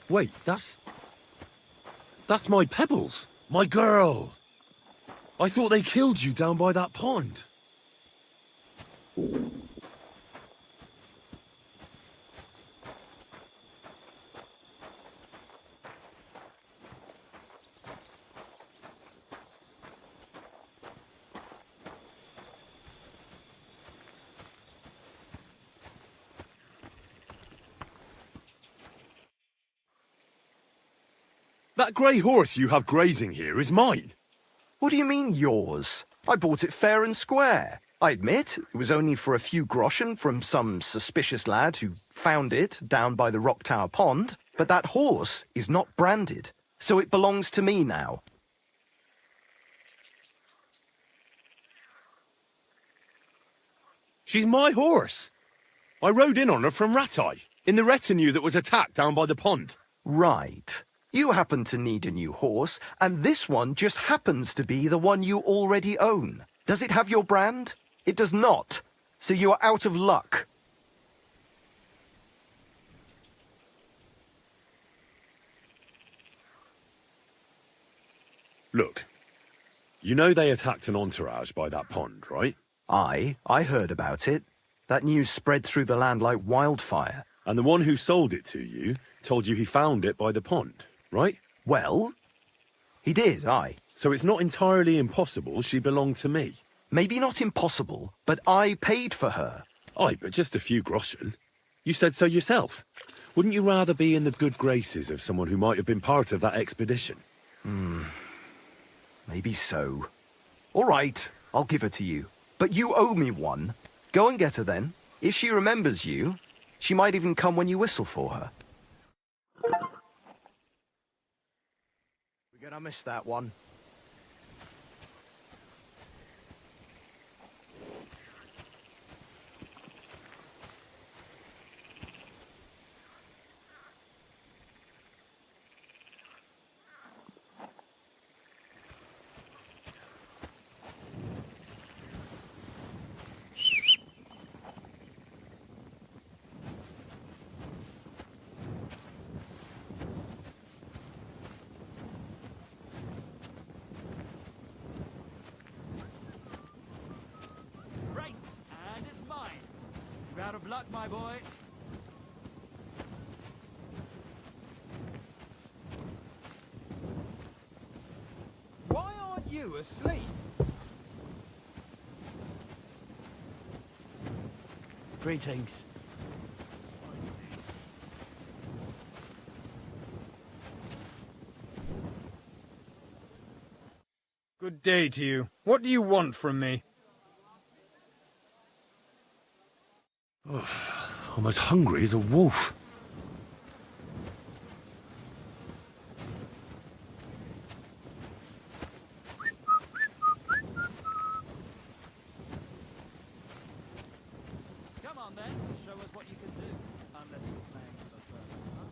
Wait, that's my Pebbles. My girl. I thought they killed you down by that pond. That grey horse you have grazing here is mine. What do you mean, yours? I bought it fair and square. I admit, it was only for a few groschen from some suspicious lad who found it down by the Rock Tower Pond, but that horse is not branded, so it belongs to me now. She's my horse. I rode in on her from Rattay, in the retinue that was attacked down by the pond. Right. You happen to need a new horse, and this one just happens to be the one you already own. Does it have your brand? It does not. So you are out of luck. Look, you know they attacked an entourage by that pond, right? I heard about it. That news spread through the land like wildfire. And the one who sold it to you told you he found it by the pond, right? Well, he did, aye. So it's not entirely impossible she belonged to me. Maybe not impossible, but I paid for her. Aye, but just a few groschen. You said so yourself. Wouldn't you rather be in the good graces of someone who might have been part of that expedition? Maybe so. All right, I'll give her to you. But you owe me one. Go and get her then. If she remembers you, she might even come when you whistle for her. We're gonna miss that one. Out of luck, my boy. Why aren't you asleep? Greetings. Good day to you. What do you want from me? I'm as hungry as a wolf. Come on then, show us what you can do. Unless you're playing for the first time.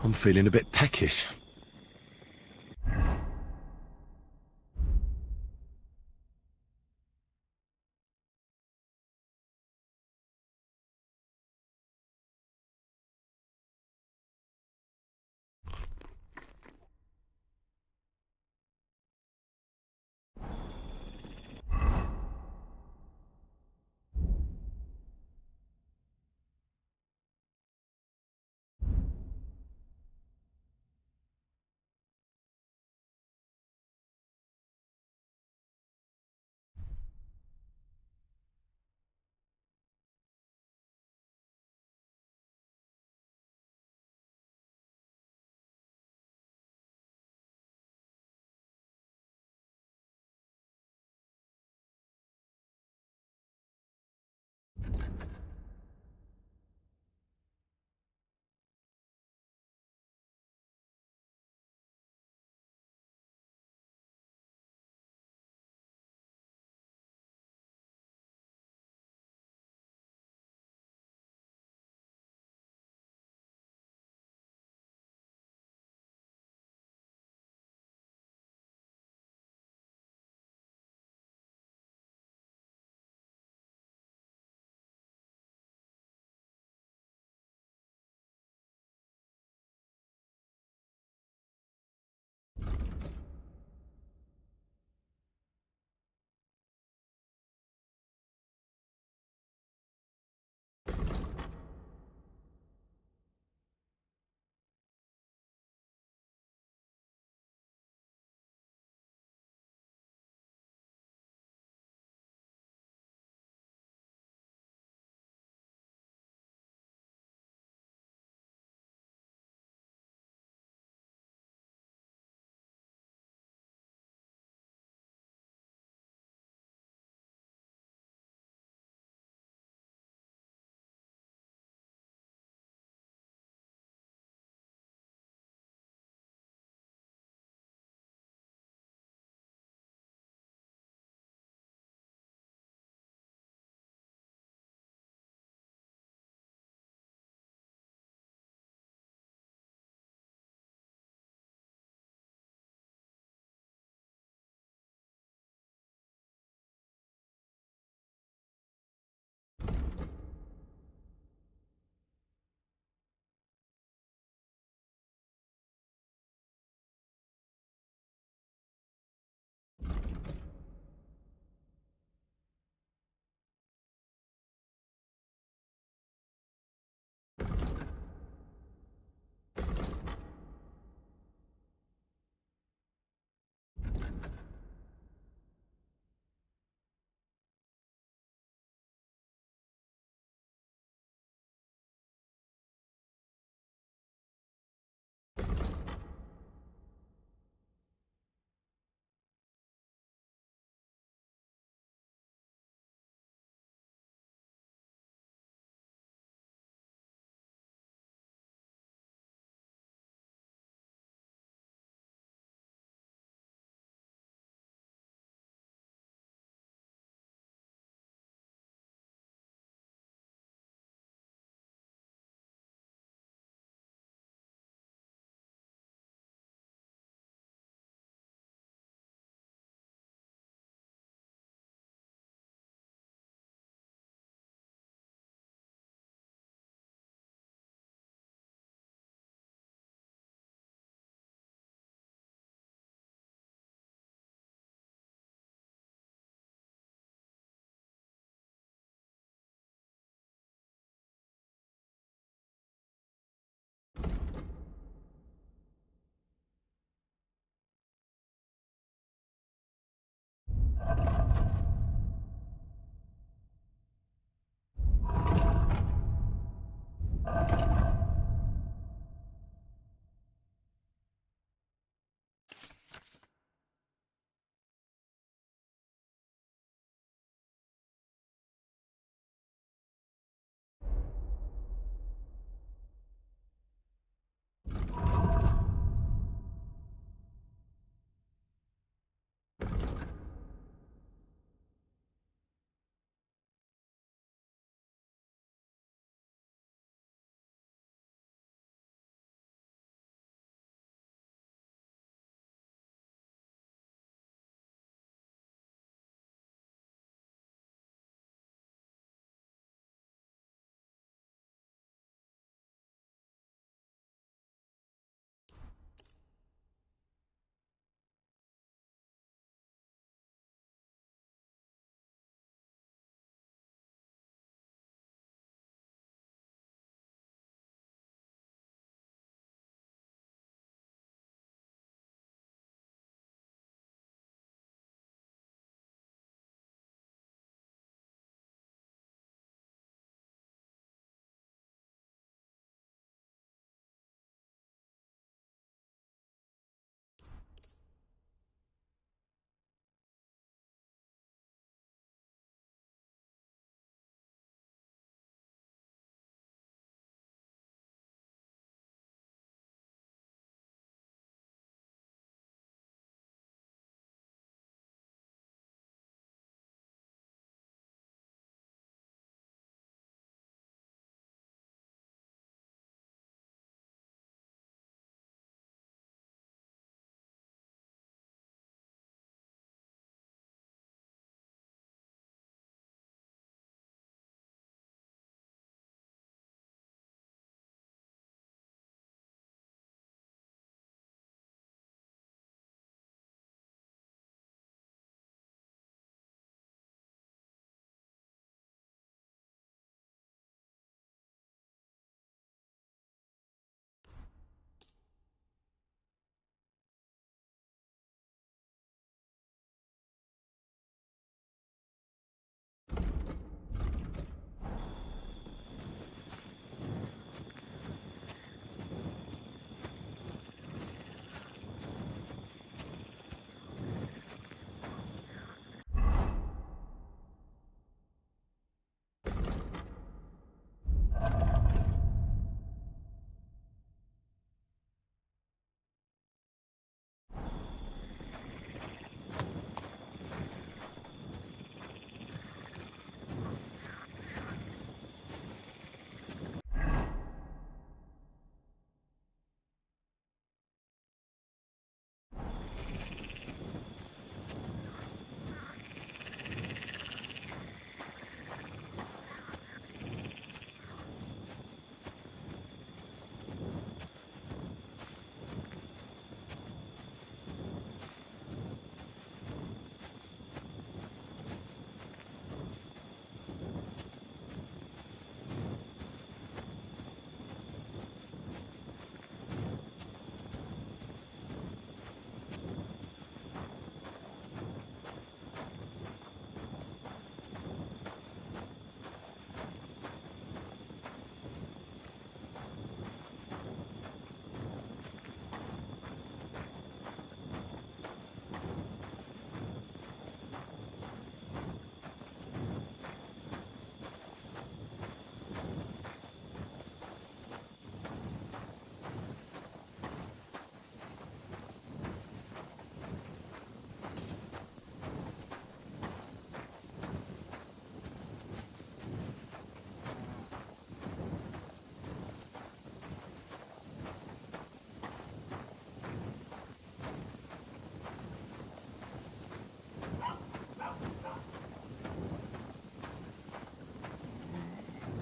I'm feeling a bit peckish.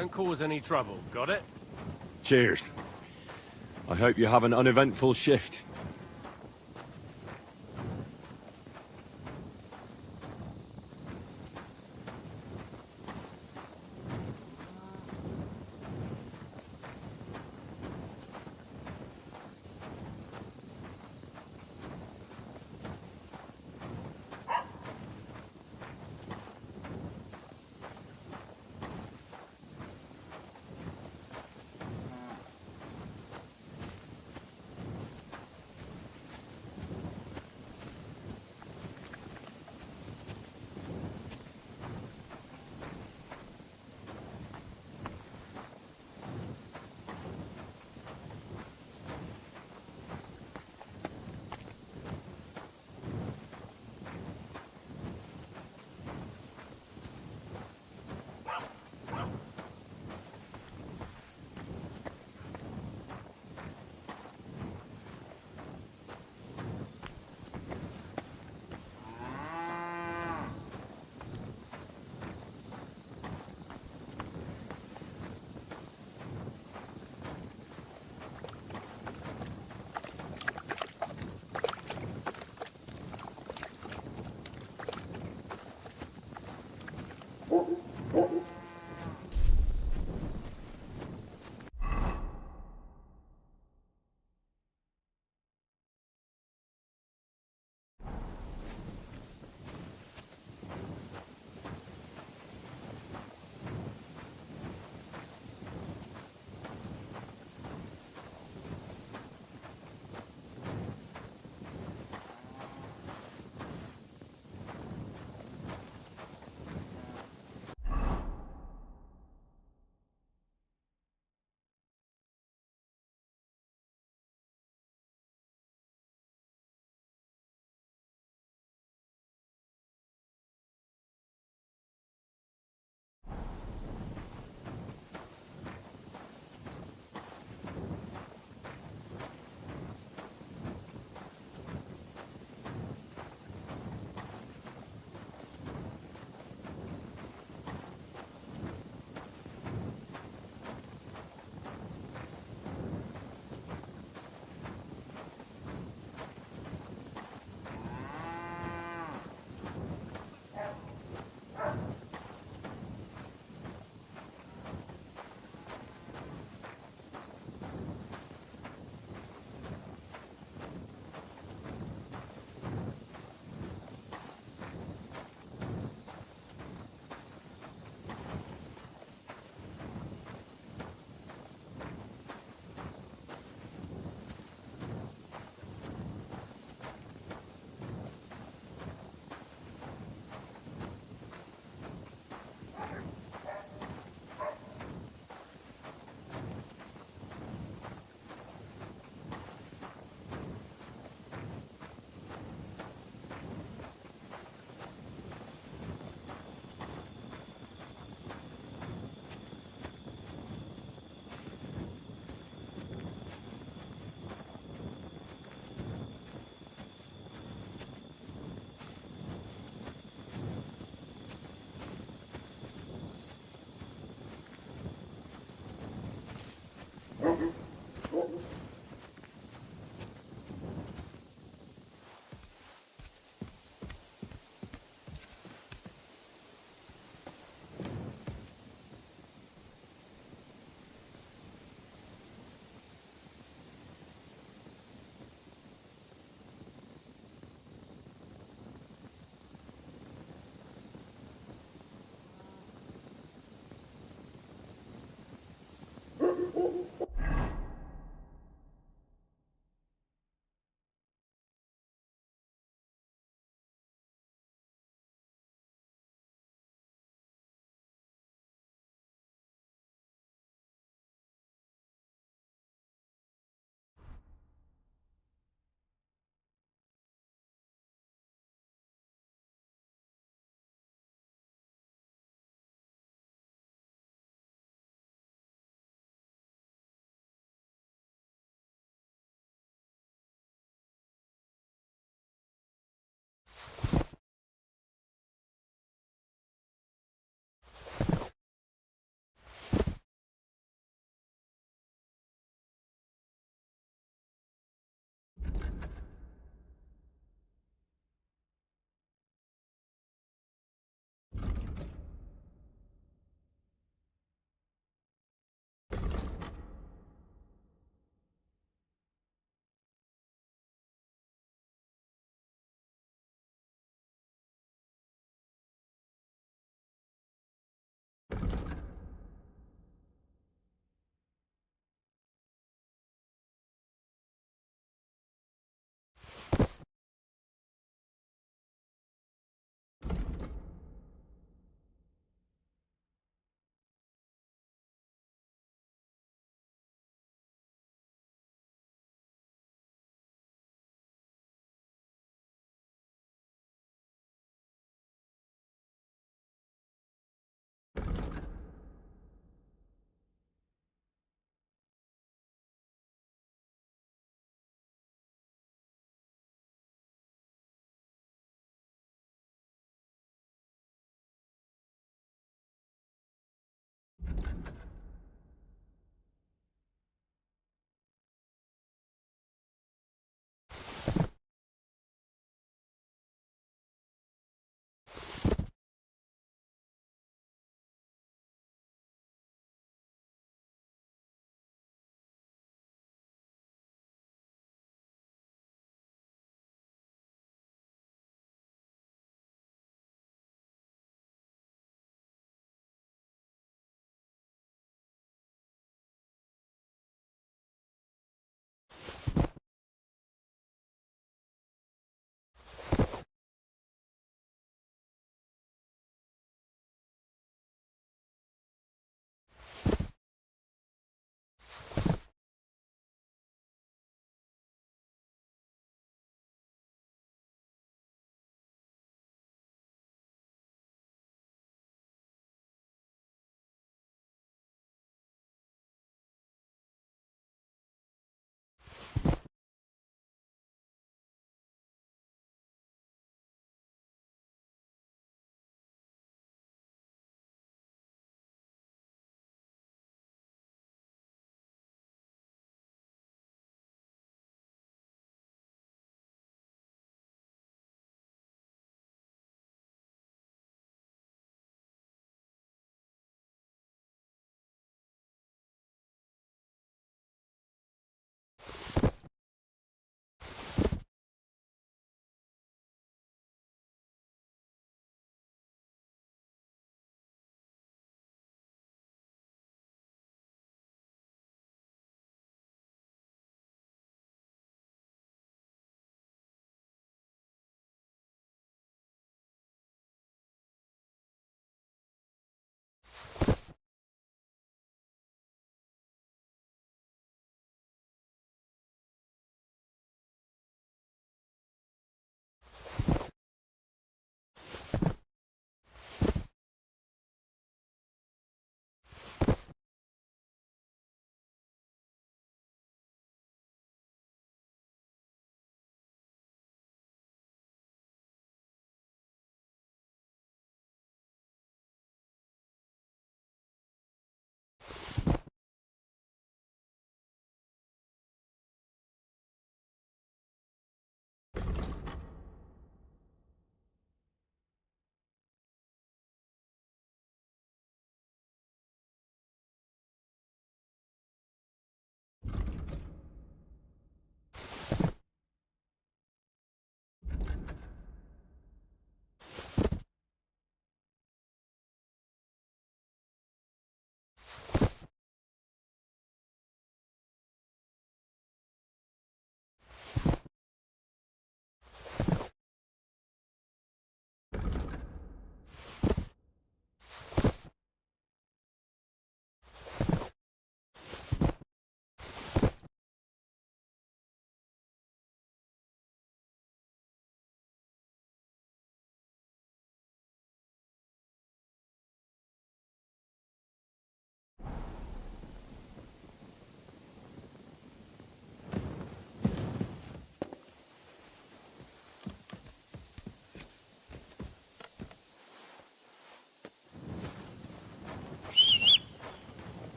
Don't cause any trouble, got it? Cheers. I hope you have an uneventful shift.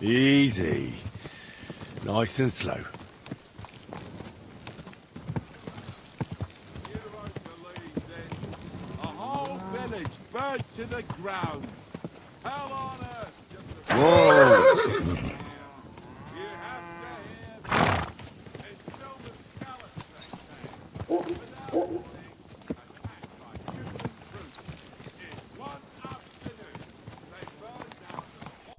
Easy. Nice and slow. A whole village burnt to the ground. Hell on earth. Whoa! You have to hear that. It's still the scallop Without warning, attacked by human troops. In one afternoon, they burned down the whole...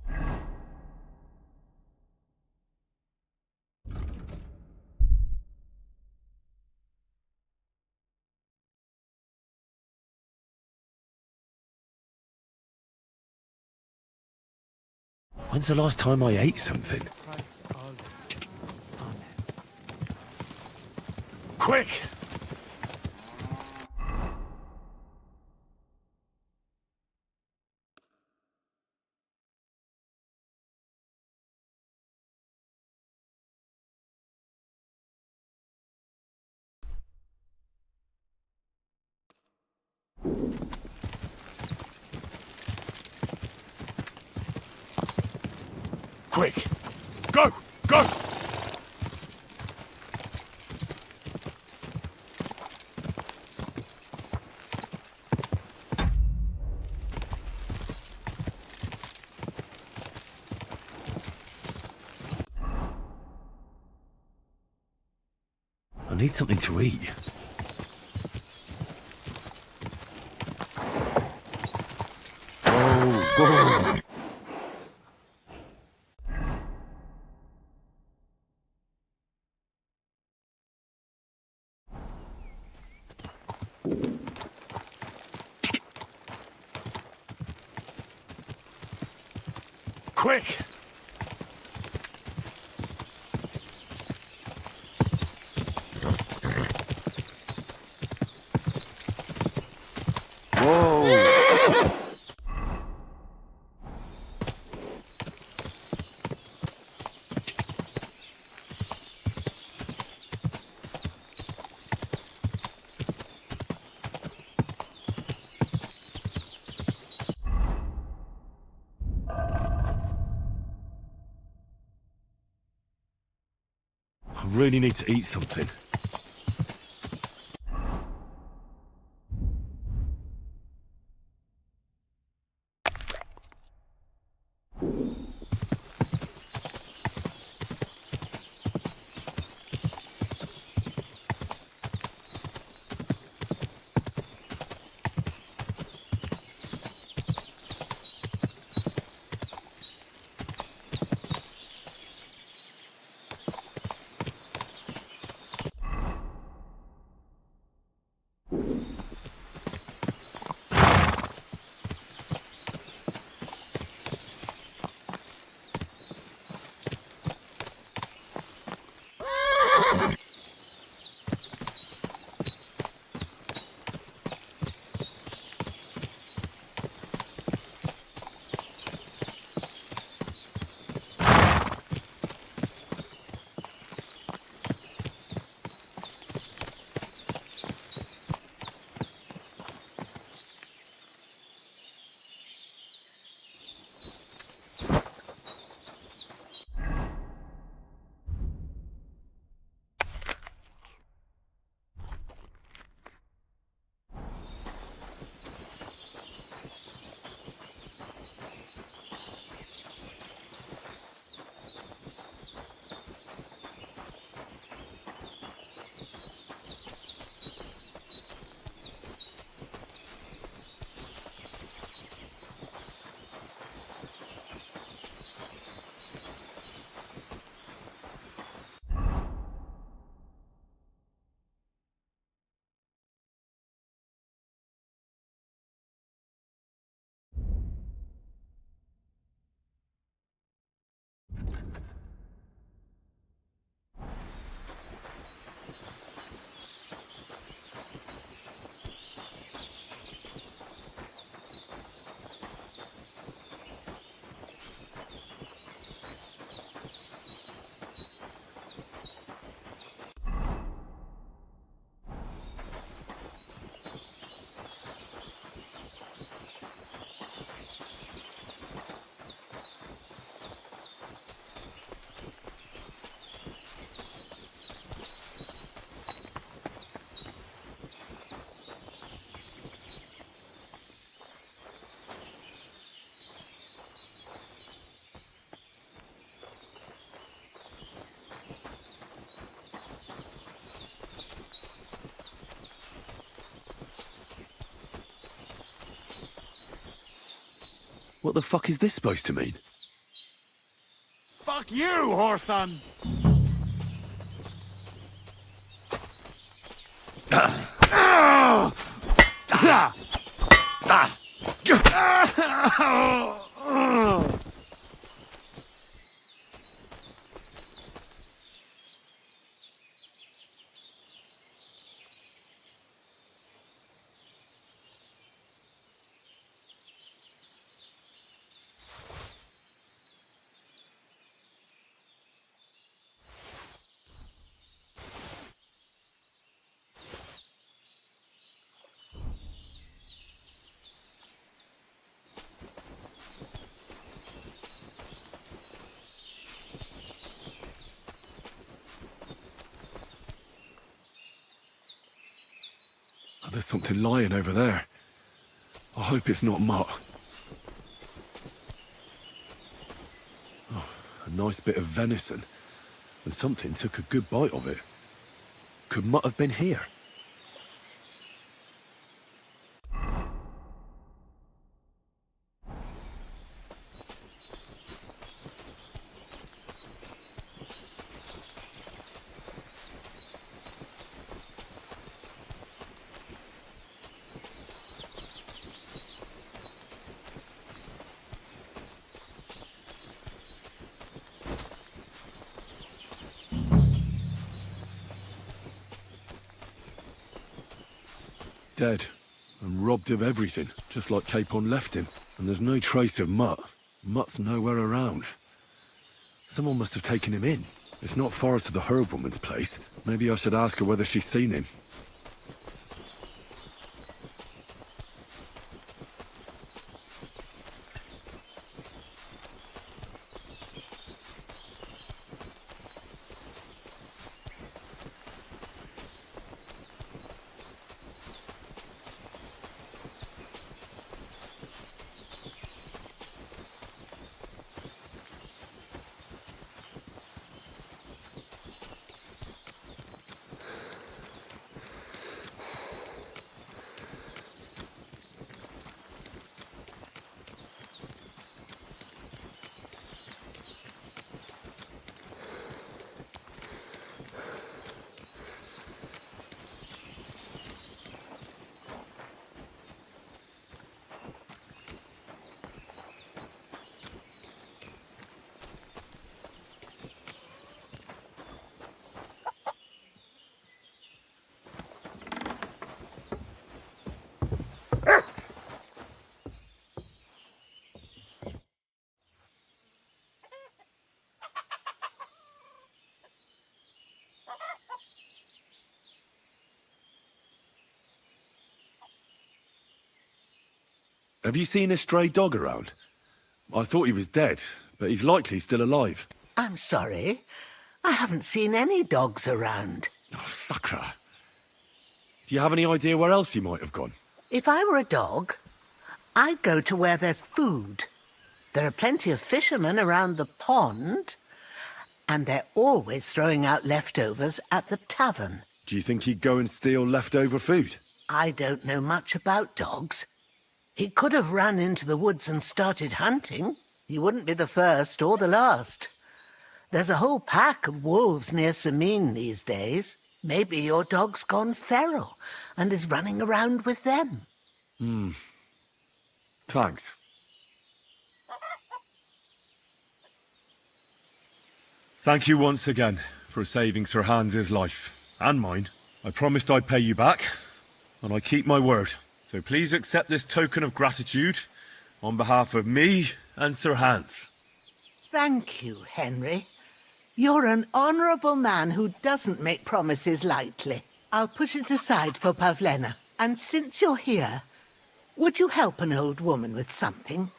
When's the last time I ate something? Quick! Quick! Go! Go! I need something to eat. Whoa! Quick! Whoa! I really need to eat something. What the fuck is this supposed to mean? Fuck you, whoreson! Oh, there's something lying over there. I hope it's not Mutt. Oh, a nice bit of venison. And something took a good bite of it. Could Mutt have been here? Dead, and robbed of everything, just like Capon left him. And there's no trace of Mutt. Mutt's nowhere around. Someone must have taken him in. It's not far to the herb woman's place. Maybe I should ask her whether she's seen him. Have you seen a stray dog around? I thought he was dead, but he's likely still alive. I'm sorry. I haven't seen any dogs around. Oh, Sakra. Do you have any idea where else he might have gone? If I were a dog, I'd go to where there's food. There are plenty of fishermen around the pond, and they're always throwing out leftovers at the tavern. Do you think he'd go and steal leftover food? I don't know much about dogs. He could have run into the woods and started hunting. He wouldn't be the first or the last. There's a whole pack of wolves near Sameen these days. Maybe your dog's gone feral and is running around with them. Thanks. Thank you once again for saving Sir Hans's life, and mine. I promised I'd pay you back, and I keep my word. So please accept this token of gratitude on behalf of me and Sir Hans. Thank you, Henry. You're an honourable man who doesn't make promises lightly. I'll put it aside for Pavlena. And since you're here, would you help an old woman with something?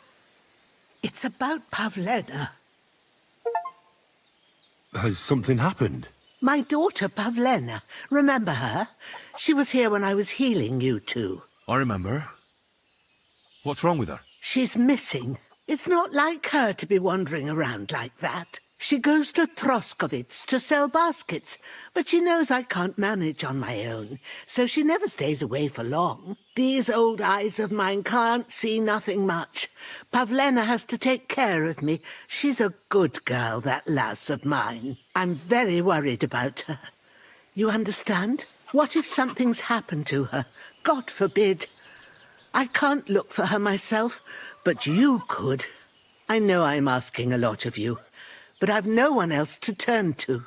It's about Pavlena. Has something happened? My daughter Pavlena. Remember her? She was here when I was healing you two. I remember. What's wrong with her? She's missing. It's not like her to be wandering around like that. She goes to Troskowitz to sell baskets, but she knows I can't manage on my own, so she never stays away for long. These old eyes of mine can't see nothing much. Pavlena has to take care of me. She's a good girl, that lass of mine. I'm very worried about her. You understand? What if something's happened to her? God forbid. I can't look for her myself, but you could. I know I'm asking a lot of you, but I've no one else to turn to.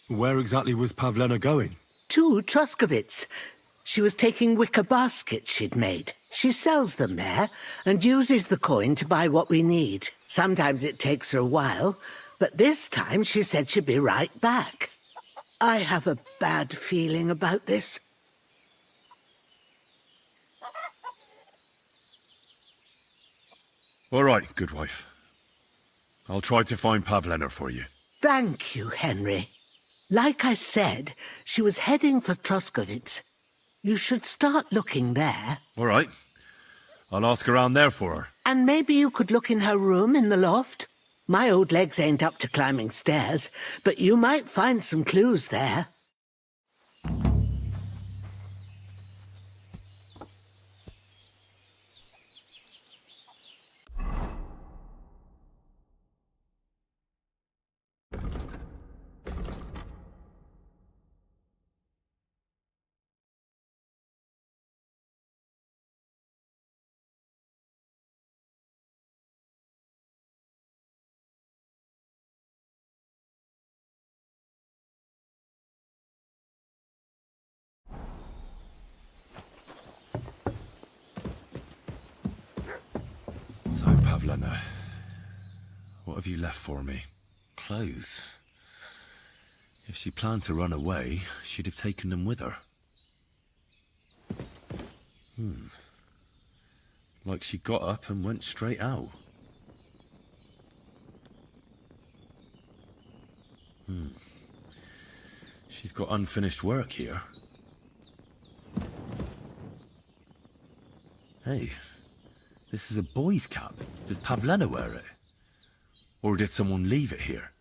Where exactly was Pavlena going? To Troskowitz. She was taking wicker baskets she'd made. She sells them there and uses the coin to buy what we need. Sometimes it takes her a while, but this time she said she'd be right back. I have a bad feeling about this. All right, good wife. I'll try to find Pavlena for you. Thank you, Henry. Like I said, she was heading for Troskowitz. You should start looking there. All right. I'll ask around there for her. And maybe you could look in her room in the loft. My old legs ain't up to climbing stairs, but you might find some clues there. So, Pavlena, what have you left for me? Clothes. If she planned to run away, she'd have taken them with her. Like she got up and went straight out. She's got unfinished work here. Hey, this is a boy's cap. Does Pavlena wear it? Or did someone leave it here?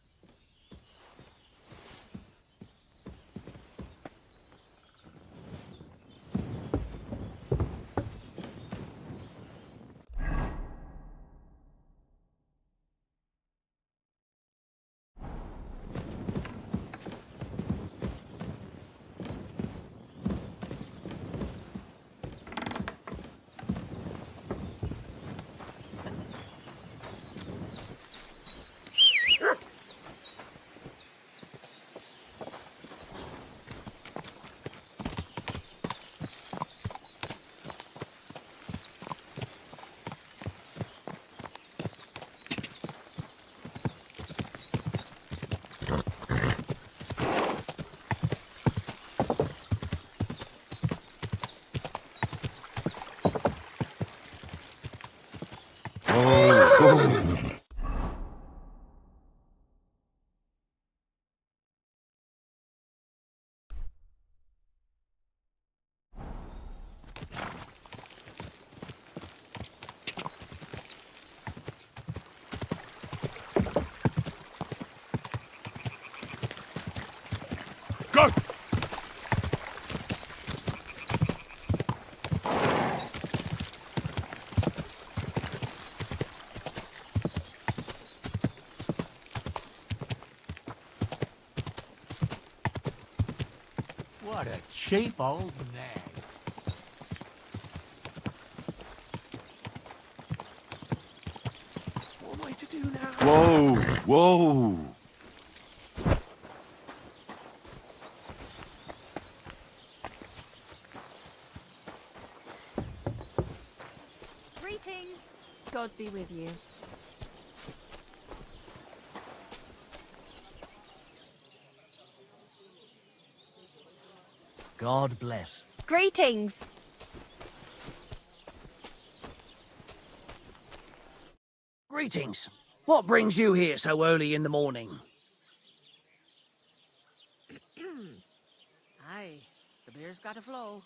Go! What a cheap old nag. What am I to do now? Whoa, whoa. Greetings. God be with you. God bless. Greetings. Greetings. What brings you here so early in the morning? Aye, the beer's got to flow.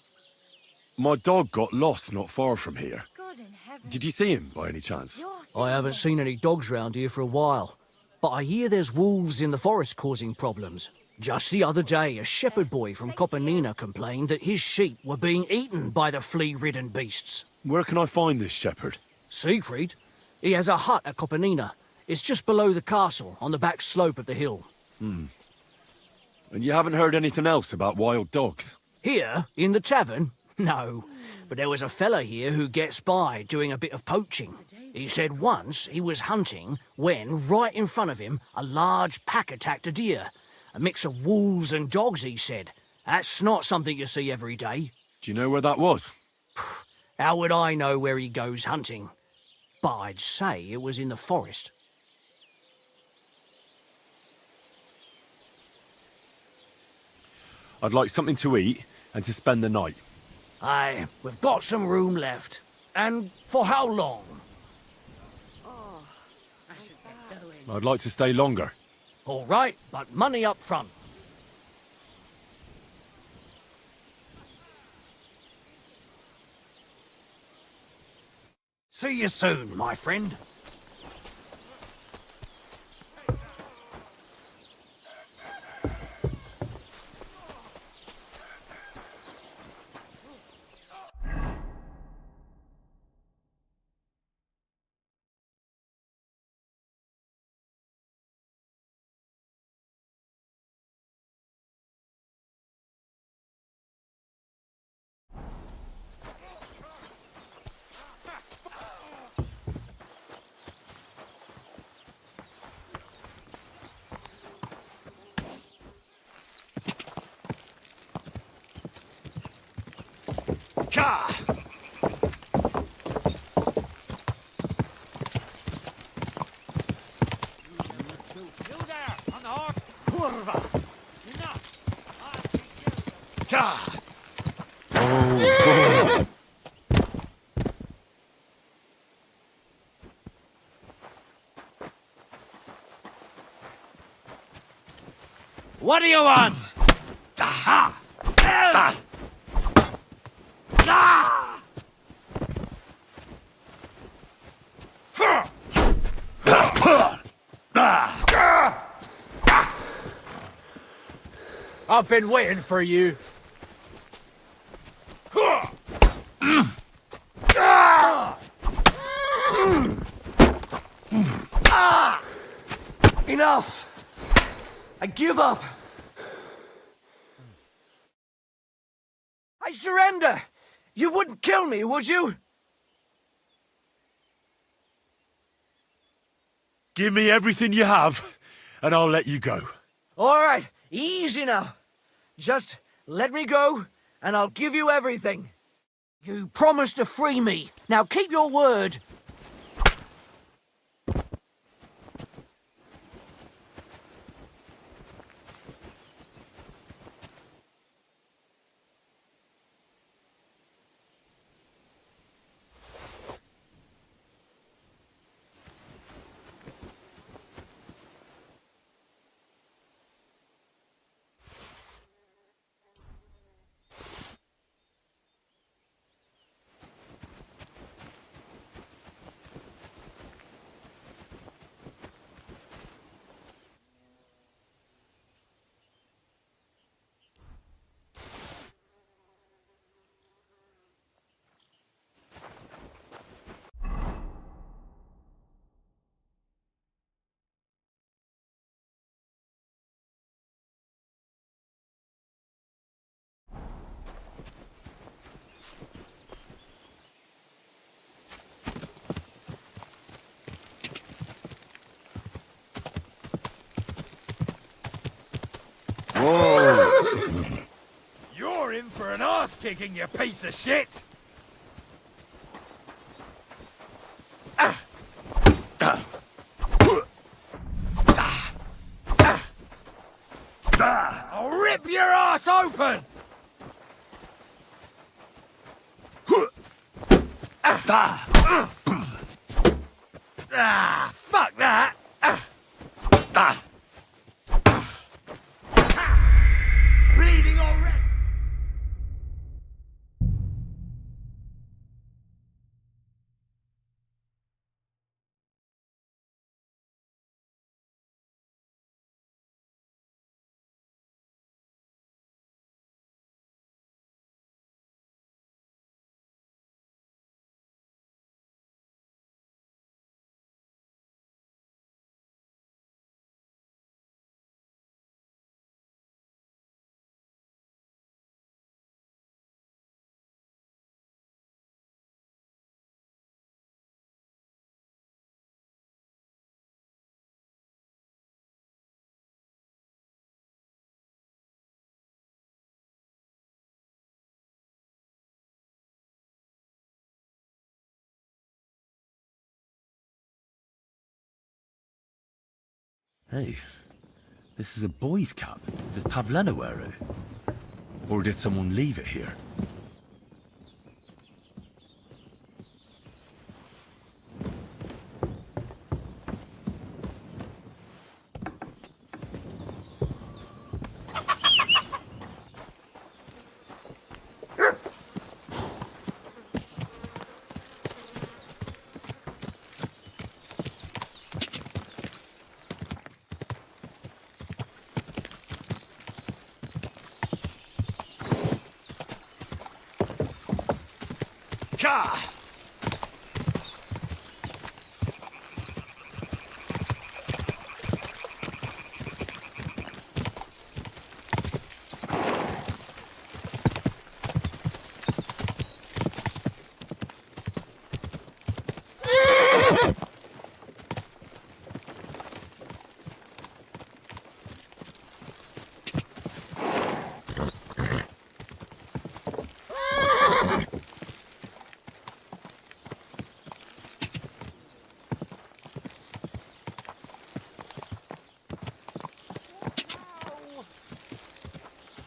My dog got lost not far from here. God in heaven. Did you see him by any chance? I haven't seen any dogs round here for a while, but I hear there's wolves in the forest causing problems. Just the other day, a shepherd boy from Kopanina complained that his sheep were being eaten by the flea-ridden beasts. Where can I find this shepherd? Siegfried? He has a hut at Kopanina. It's just below the castle, on the back slope of the hill. And you haven't heard anything else about wild dogs? Here, in the tavern? No. But there was a fella here who gets by doing a bit of poaching. He said once he was hunting when, right in front of him, a large pack attacked a deer. A mix of wolves and dogs, he said. That's not something you see every day. Do you know where that was? How would I know where he goes hunting? But I'd say it was in the forest. I'd like something to eat and to spend the night. Aye, we've got some room left. And for how long? I'd like to stay longer. All right, but money up front. See you soon, my friend. You there, on the horse! Kurva! Enough! What do you want? Aha! I've been waiting for you. Enough! I give up! I surrender! You wouldn't kill me, would you? Give me everything you have, and I'll let you go. All right, easy now. Just let me go, and I'll give you everything. You promised to free me. Now keep your word. You're in for an arse-kicking, you piece of shit! I'll rip your ass open! Fuck that! Bleeding already! Hey, this is a boy's cap. Does Pavlena wear it? Or did someone leave it here?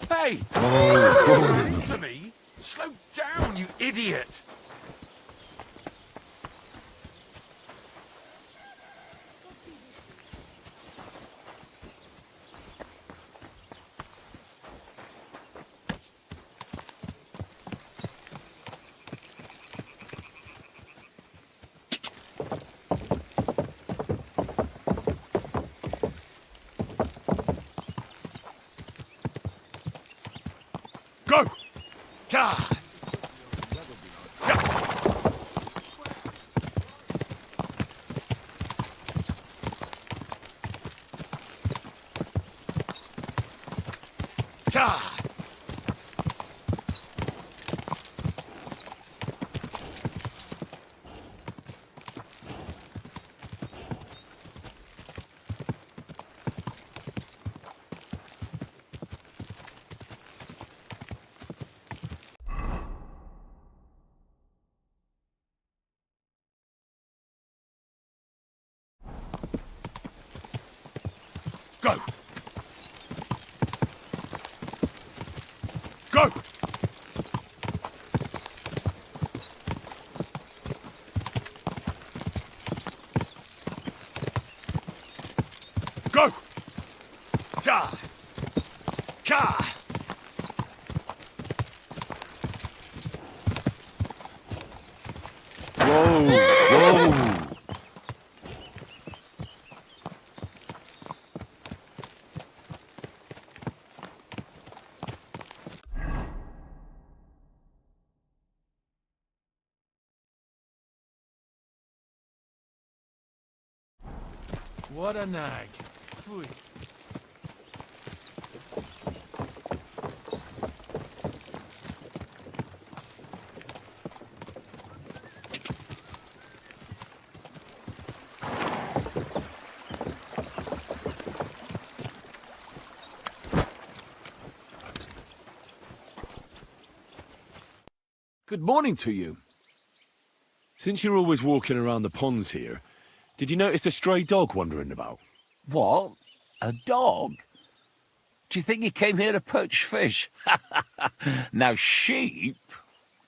Hey! Oh. Into me? Slow down, you idiot! Go! Ka! Ka! Go! Go! Go! Ja! Ka! Whoa! Whoa! What a nag. Phew. Good morning to you. Since you're always walking around the ponds here, did you notice a stray dog wandering about? What? A dog? Do you think he came here to poach fish? Now, sheep?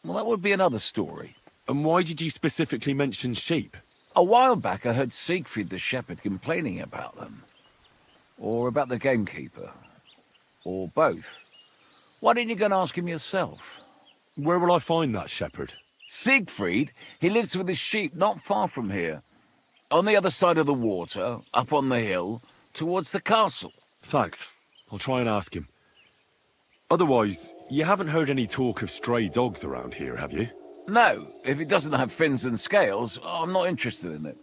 Well, that would be another story. And why did you specifically mention sheep? A while back, I heard Siegfried the shepherd complaining about them. Or about the gamekeeper. Or both. Why didn't you go and ask him yourself? Where will I find that shepherd? Siegfried? He lives with his sheep not far from here. On the other side of the water, up on the hill, towards the castle. Thanks. I'll try and ask him. Otherwise, you haven't heard any talk of stray dogs around here, have you? No, if it doesn't have fins and scales, I'm not interested in it.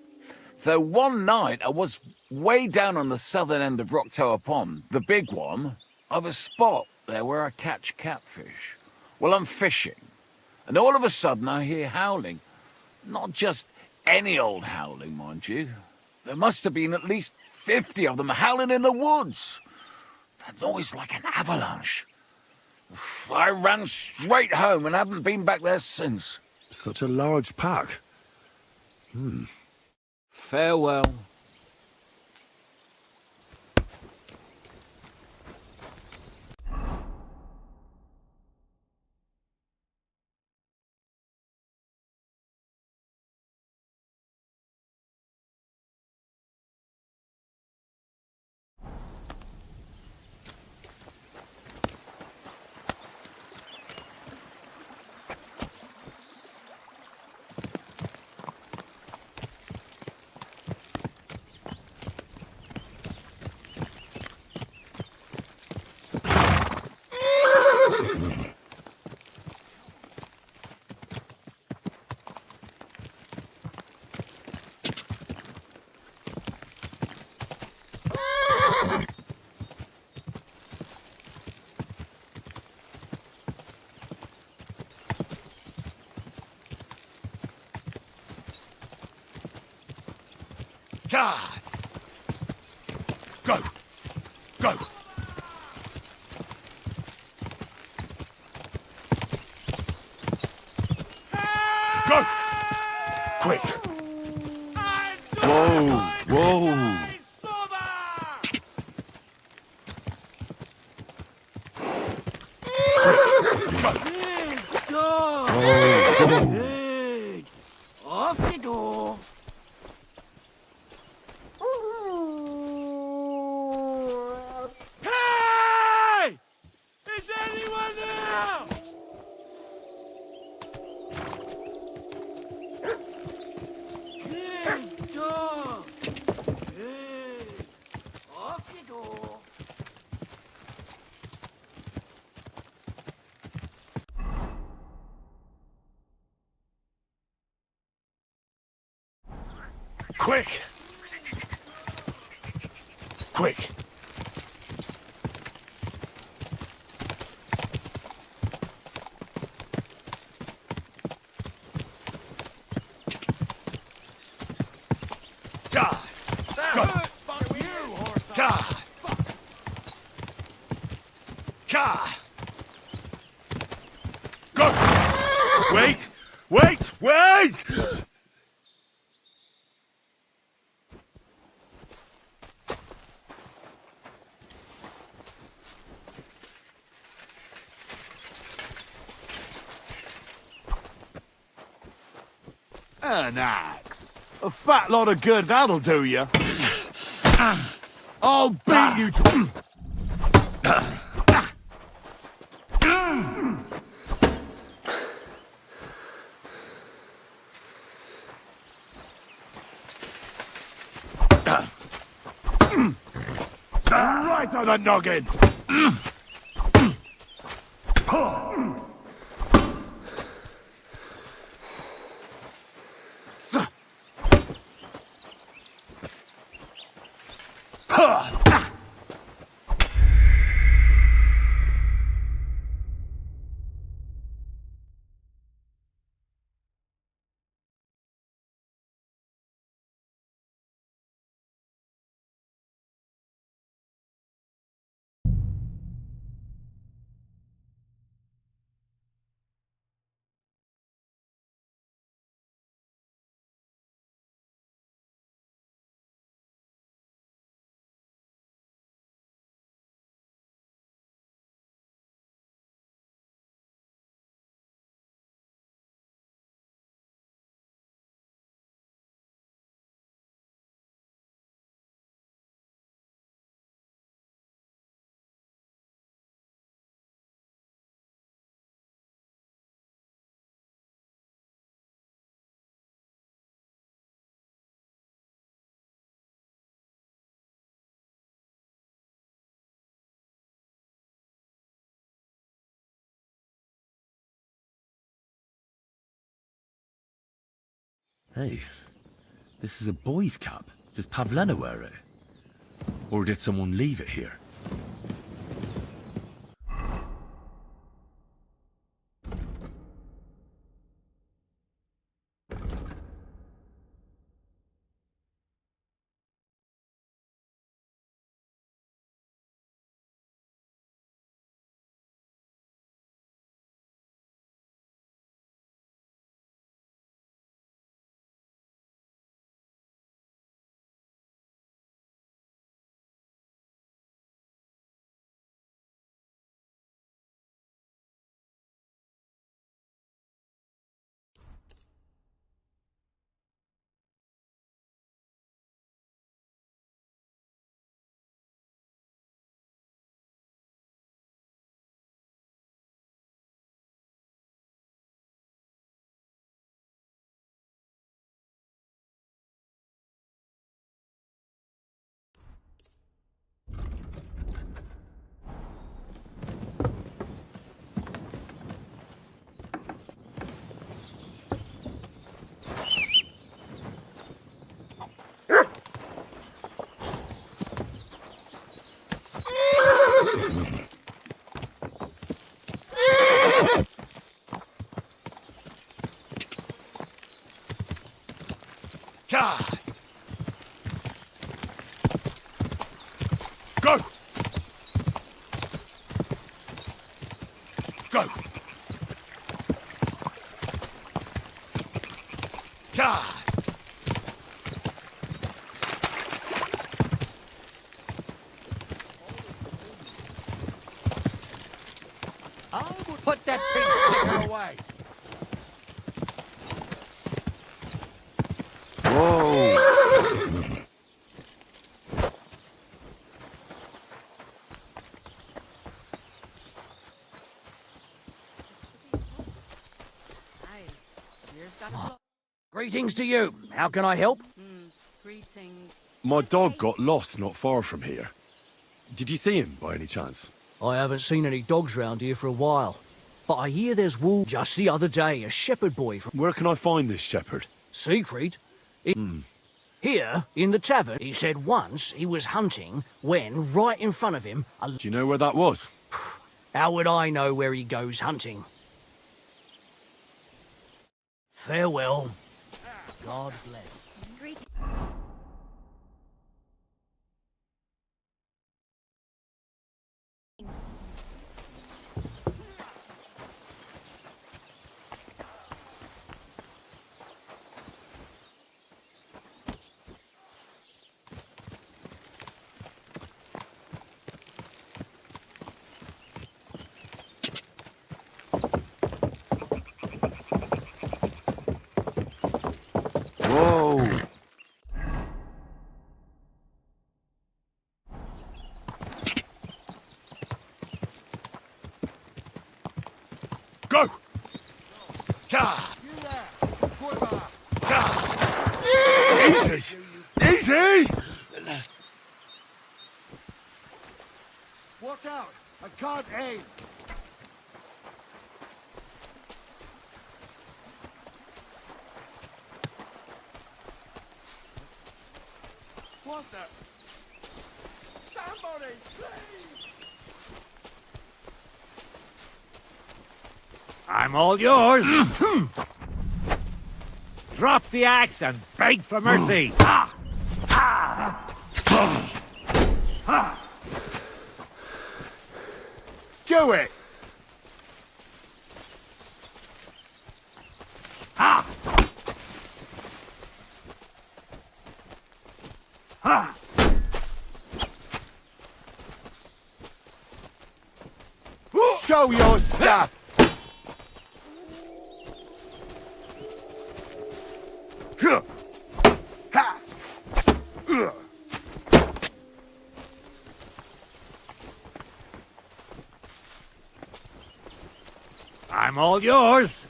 Though one night I was way down on the southern end of Rock Tower Pond, the big one, I've a spot there where I catch catfish. Well, I'm fishing, and all of a sudden I hear howling. Not just any old howling, mind you. There must have been at least 50 of them howling in the woods. A noise like an avalanche. I ran straight home and haven't been back there since. Such a large pack. Farewell. God! Go! Go! Go! Quick! Whoa, whoa. Good. Off you go. Hey! Is anyone there? Good dog. Good. Off you go. Quick! Quick! God! Go! God! God! Go! Wait! Wait! Wait! An axe. A fat lot of good that'll do you. I'll beat you to... Right on the noggin! Hey, this is a boy's cap. Does Pavlena wear it? Or did someone leave it here? God! Put that pink sticker away. Whoa! Greetings to you. How can I help? Greetings. My dog got lost not far from here. Did you see him by any chance? I haven't seen any dogs round here for a while. But I hear there's wolves. Just the other day, a shepherd boy from Where can I find this shepherd? Siegfried. Here, in the tavern, he said once he was hunting when, right in front of him, a... Do you know where that was? How would I know where he goes hunting? Farewell. God bless. Greetings. Whoa! Go! Easy! Easy! Watch out! I can't aim! What the? Somebody, please! I'm all yours. Drop the axe and beg for mercy. Do it! Show your stuff! I'm all yours.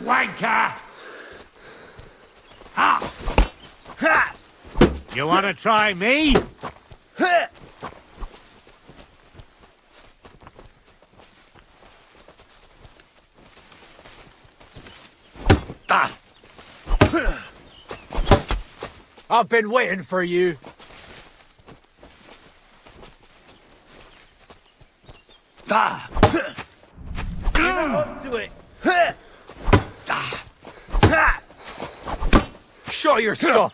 Wanker! You want to try me? I've been waiting for you. Show your stuff.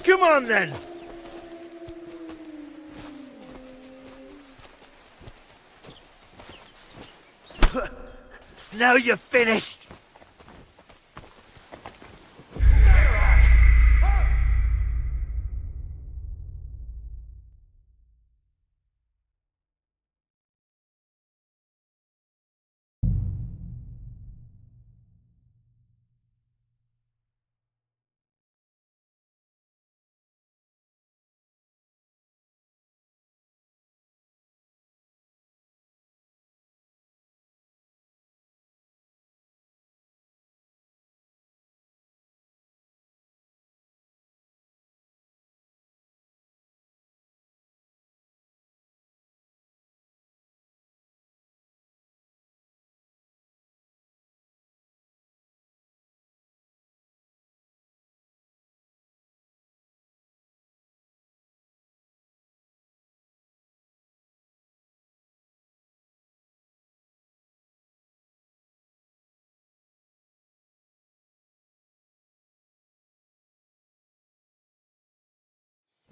Come on then! Now you're finished!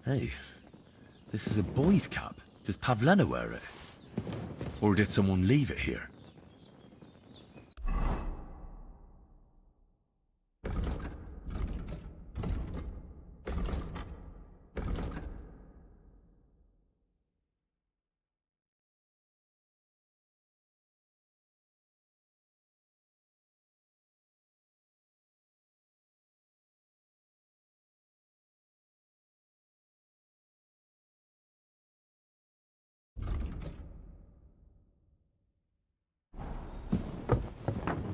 Hey, this is a boy's cap. Does Pavlena wear it? Or did someone leave it here?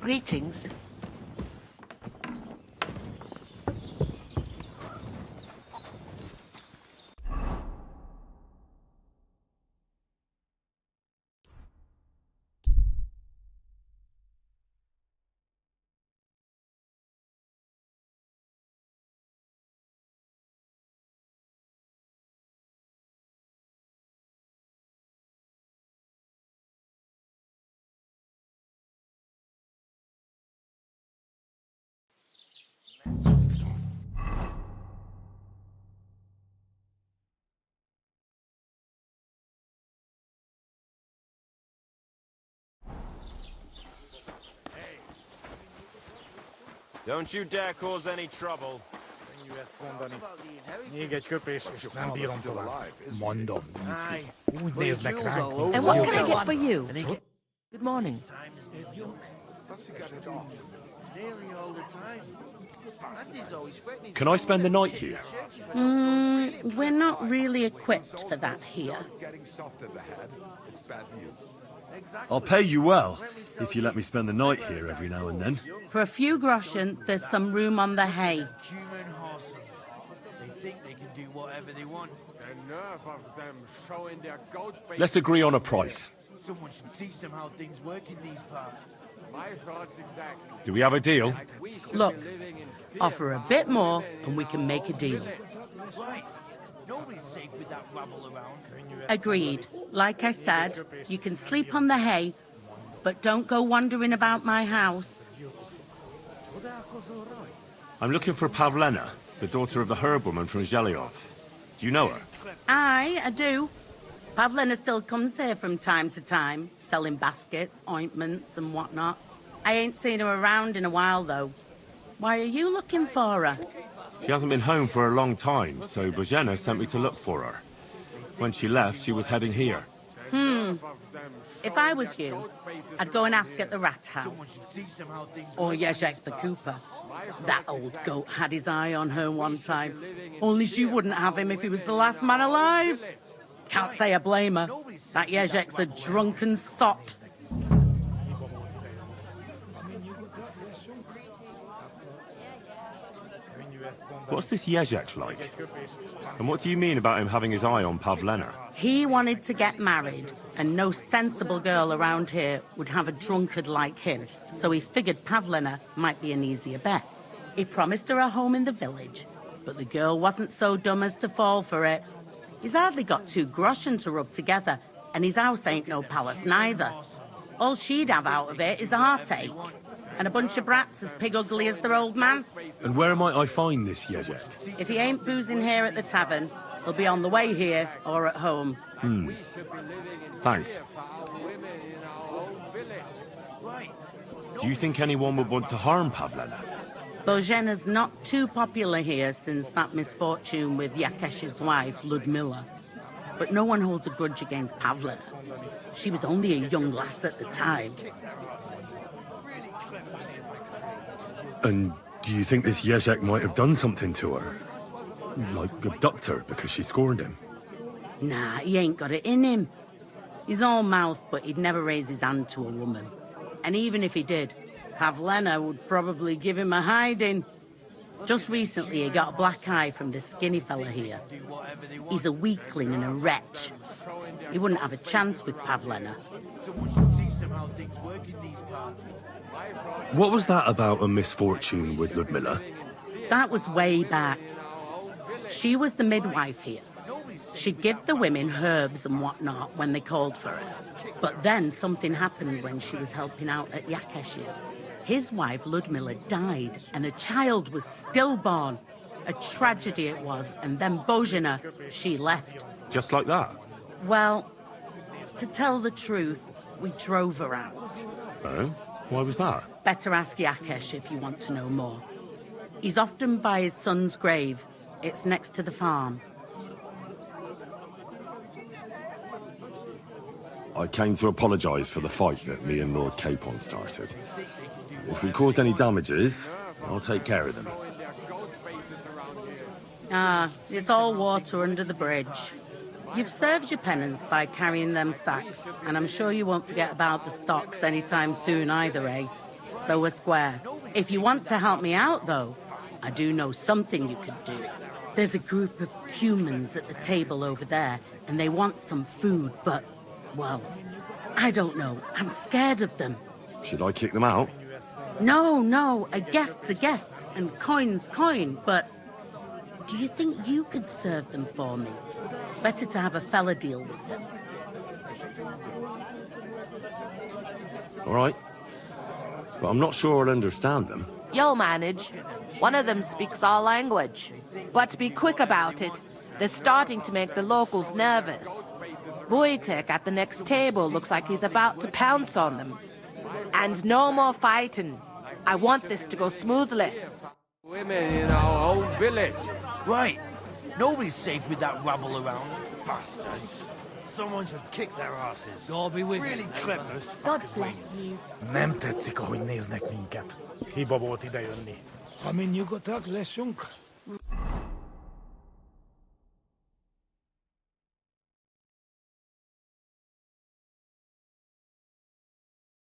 Greetings. Don't you dare cause any trouble. Még egy köpés, és nem bírom tovább. Mondom. Úgy néznek ránk. And what can I get for you? Good morning. Can I spend the night here? We're not really equipped for that here. I'll pay you well, if you let me spend the night here every now and then. For a few groschen, there's some room on the hay. Human horses. They think they can do whatever they want. The nerve of them showing their goat faces. Let's agree on a price. Someone should teach them how things work in these parts. My thoughts exactly. Do we have a deal? Look, offer a bit more and we can make a deal. Right. Nobody's safe with that rabble around. Agreed. Like I said, you can sleep on the hay, but don't go wandering about my house. I'm looking for Pavlena, the daughter of the herb-woman from Zhelyov. Do you know her? I do. Pavlena still comes here from time to time, selling baskets, ointments and whatnot. I ain't seen her around in a while, though. Why are you looking for her? She hasn't been home for a long time, so Bozhena sent me to look for her. When she left, she was heading here. If I was you, I'd go and ask at the rat house. Or Jezek the cooper. That old goat had his eye on her one time. Only she wouldn't have him if he was the last man alive. Can't say I blame her. That Jezek's a drunken sot. What's this Jezek like? And what do you mean about him having his eye on Pavlena? He wanted to get married, and no sensible girl around here would have a drunkard like him, so he figured Pavlena might be an easier bet. He promised her a home in the village, but the girl wasn't so dumb as to fall for it. He's hardly got 2 groschen to rub together, and his house ain't no palace neither. All she'd have out of it is a heartache, and a bunch of brats as pig ugly as their old man. And where might I find this Jezek? If he ain't boozing here at the tavern, he'll be on the way here or at home. Thanks. Do you think anyone would want to harm Pavlena? Bozhena's not too popular here since that misfortune with Yakesh's wife, Ludmilla. But no one holds a grudge against Pavlena. She was only a young lass at the time. And do you think this Jezek might have done something to her? Like abduct her because she scorned him? Nah, he ain't got it in him. He's all mouth, but he'd never raise his hand to a woman. And even if he did, Pavlena would probably give him a hiding. Just recently, he got a black eye from this skinny fella here. He's a weakling and a wretch. He wouldn't have a chance with Pavlena. Someone should teach them how things work in these parts. What was that about a misfortune with Ludmilla? That was way back. She was the midwife here. She'd give the women herbs and whatnot when they called for it. But then something happened when she was helping out at Yakesh's. His wife, Ludmilla, died, and a child was stillborn. A tragedy it was, and then Bozhena, she left. Just like that? Well, to tell the truth, we drove her out. Oh? Why was that? Better ask Yakesh if you want to know more. He's often by his son's grave. It's next to the farm. I came to apologise for the fight that me and Lord Capon started. If we caused any damages, I'll take care of them. Ah, it's all water under the bridge. You've served your penance by carrying them sacks, and I'm sure you won't forget about the stocks anytime soon either, eh? So we're square. If you want to help me out, though, I do know something you could do. There's a group of humans at the table over there, and they want some food, but, well, I don't know. I'm scared of them. Should I kick them out? No, a guest's a guest, and coin's coin, but do you think you could serve them for me? Better to have a fella deal with them. All right. But I'm not sure I'll understand them. You'll manage. One of them speaks our language. But be quick about it. They're starting to make the locals nervous. Wojtek at the next table looks like he's about to pounce on them. And no more fighting. I want this to go smoothly. Women in our own village. Right. Nobody's safe with that rabble around. Bastards. Someone should kick their asses. God be with Really you. clip those God fuckers' bless wings. you. Nem tetszik, ahogy néznek minket. Hiba volt idejönni. Ha mi nyugodtak leszünk?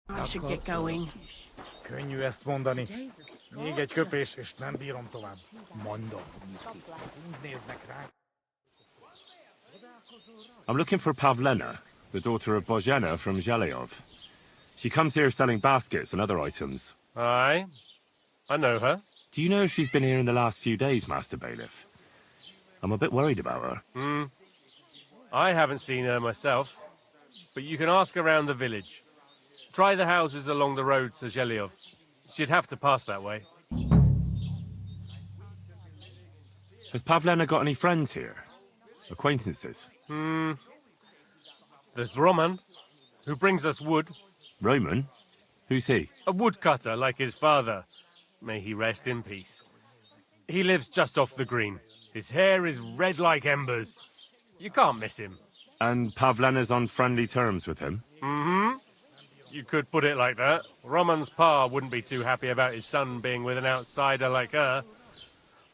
I should get going. Könnyű ezt mondani. Még egy köpés, és nem bírom tovább. Mondom. Úgy néznek ránk. I'm looking for Pavlena, the daughter of Bozhena from Zhelyov. She comes here selling baskets and other items. Aye, I know her. Do you know if she's been here in the last few days, Master Bailiff? I'm a bit worried about her. I haven't seen her myself, but you can ask around the village. Try the houses along the road to Zhelyov. She'd have to pass that way. Has Pavlena got any friends here? Acquaintances? There's Roman, who brings us wood. Roman? Who's he? A woodcutter like his father. May he rest in peace. He lives just off the green. His hair is red like embers. You can't miss him. And Pavlena's on friendly terms with him? You could put it like that. Roman's pa wouldn't be too happy about his son being with an outsider like her.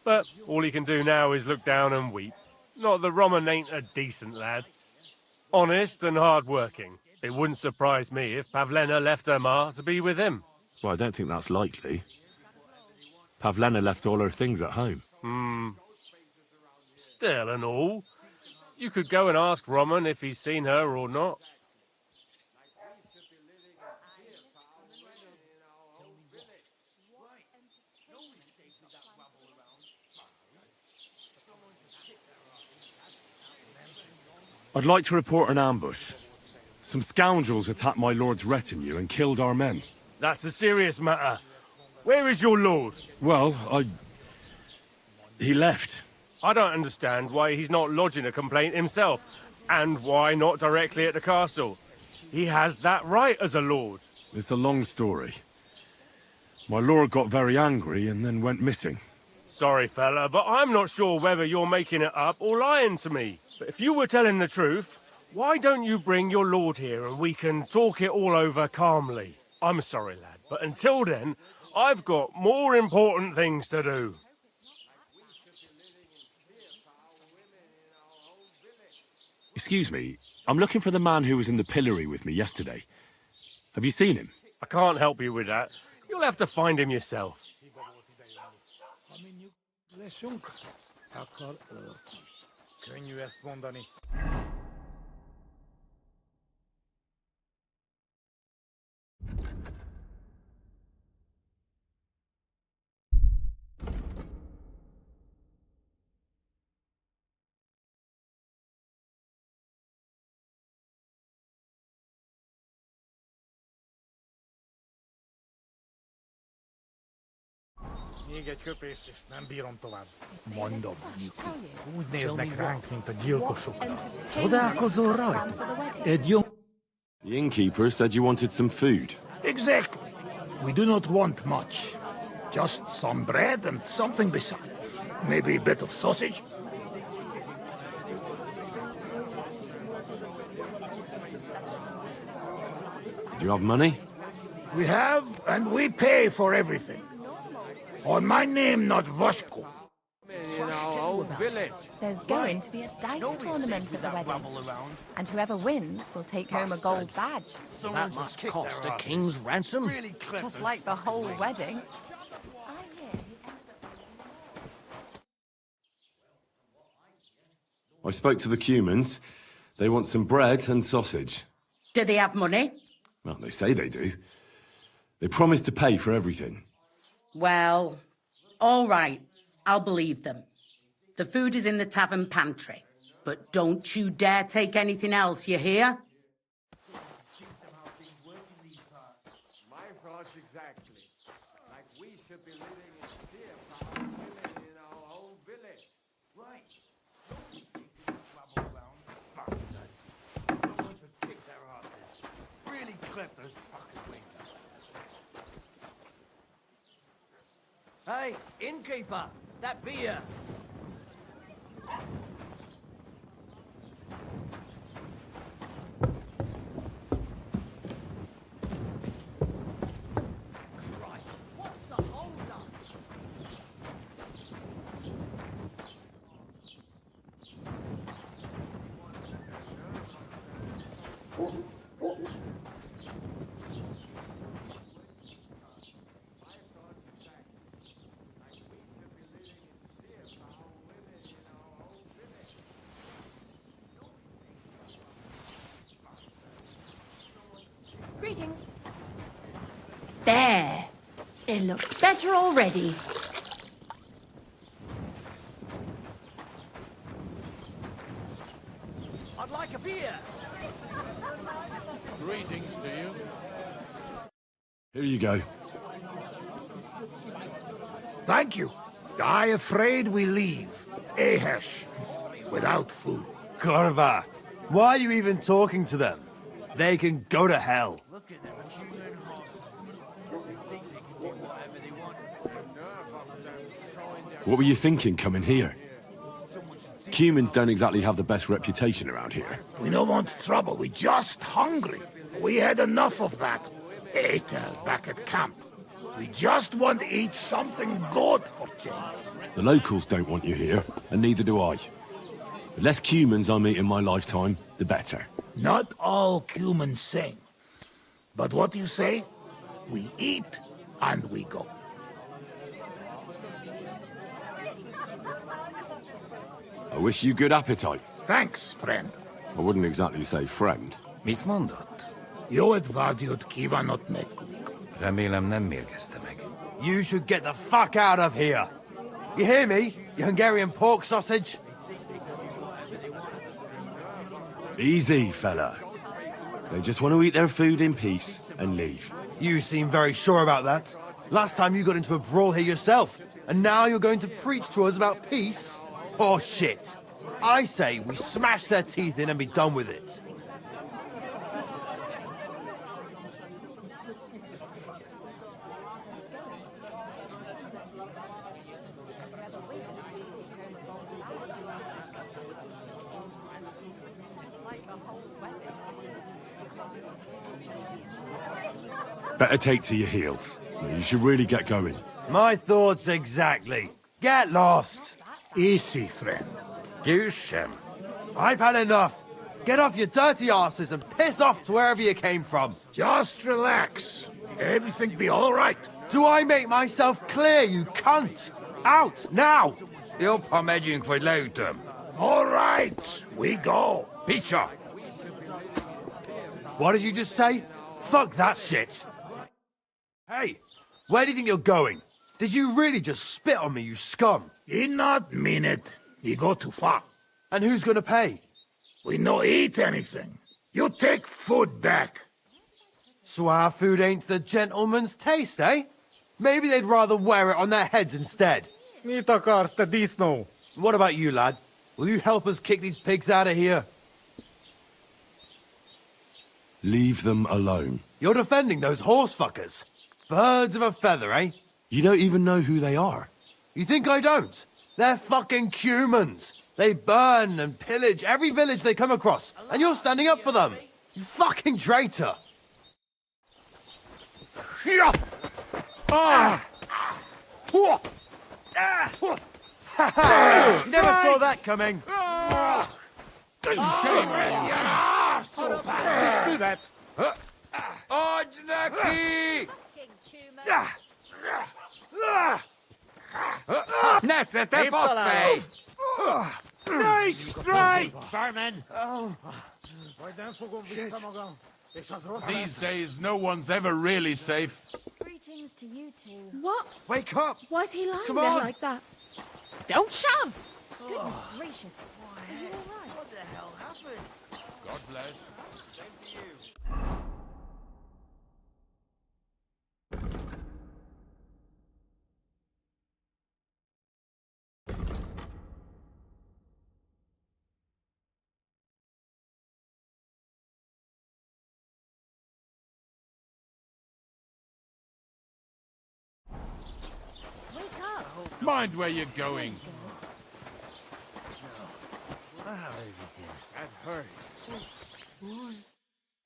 But all he can do now is look down and weep. Not that Roman ain't a decent lad. Honest and hard-working. It wouldn't surprise me if Pavlena left her ma to be with him. Well, I don't think that's likely. Pavlena left all her things at home. Still and all, you could go and ask Roman if he's seen her or not. I'd like to report an ambush. Some scoundrels attacked my lord's retinue and killed our men. That's a serious matter. Where is your lord? Well, he left. I don't understand why he's not lodging a complaint himself, and why not directly at the castle. He has that right as a lord. It's a long story. My lord got very angry and then went missing. Sorry, fella, but I'm not sure whether you're making it up or lying to me. But if you were telling the truth, why don't you bring your lord here and we can talk it all over calmly? I'm sorry, lad, but until then, I've got more important things to do. Excuse me, I'm looking for the man who was in the pillory with me yesterday. Have you seen him? I can't help you with that. You'll have to find him yourself. Ha mi nyugodtak leszünk, akkor könnyű ezt mondani. Még egy köpés, és nem bírom tovább. Mondom, úgy néznek ránk, mint a gyilkosok. Csodálkozol rajta? Egy jó... The innkeeper said you wanted some food. Exactly. We do not want much. Just some bread and something beside. Maybe a bit of sausage. Do you have money? We have, and we pay for everything. On my name, not Voshko. There's going to be a dice tournament at the wedding. And whoever wins will take home a gold badge. That must cost a king's ransom. Just like the whole wedding. I spoke to the Cumans. They want some bread and sausage. Do they have money? Well, they say they do. They promised to pay for everything. Well, all right. I'll believe them. The food is in the tavern pantry. But don't you dare take anything else, you hear? My thoughts exactly. Like we should be living in fear, living in our whole village. Right. Bastards. Someone should kick their asses. Really clip those fucking wings. Hey, innkeeper, that beer. Greetings. There. It looks better already. I'd like a beer. Greetings to you. Here you go. Thank you. I afraid we leave. Ahesh. Without food. Korva, why are you even talking to them? They can go to hell. Look at them human horses. They think they can do whatever they want. The nerve of them showing their... What were you thinking coming here? Cumans don't exactly have the best reputation around here. We don't want trouble. We're just hungry. We had enough of that. Etel back at camp. We just want to eat something good for change. The locals don't want you here, and neither do I. The less Cumans I meet in my lifetime, the better. Not all humans sing. But what you say? We eat and we go. I wish you good appetite. Thanks, friend. I wouldn't exactly say friend. Mit mondott? Jót vágyott kívánott nekünk. Remélem nem mérgezte meg. You should get the fuck out of here. You hear me, you Hungarian pork sausage? Easy, fella. They just want to eat their food in peace and leave. You seem very sure about that. Last time you got into a brawl here yourself, and now you're going to preach to us about peace? Oh shit. I say we smash their teeth in and be done with it. Better take to your heels. You should really get going. My thoughts exactly. Get lost. Easy, friend. Győzsem. I've had enough. Get off your dirty asses and piss off to wherever you came from. Just relax. Everything be all right. Do I make myself clear, you cunt? Out, now! Jobb, ha megyünk, vagy leütöm. All right, we go. Picture! What did you just say? Fuck that shit! Hey, where do you think you're going? Did you really just spit on me, you scum? He not mean it. He go too far. And who's gonna pay? We no eat anything. You take food back. So our food ain't the gentleman's taste, eh? Maybe they'd rather wear it on their heads instead. What about you, lad? Will you help us kick these pigs out of here? Leave them alone. You're defending those horse fuckers. Birds of a feather, eh? You don't even know who they are. You think I don't? They're fucking humans. They burn and pillage every village they come across, and you're standing up for them. You fucking traitor. Never saw that coming. Nice strike! Vermin! These days, no one's ever really safe. Greetings to you two. What? Wake up! Why is he lying Come there on. like that? Don't shove! Goodness gracious. Are you all right? What the hell happened? God bless. Wake up! Mind where you're going.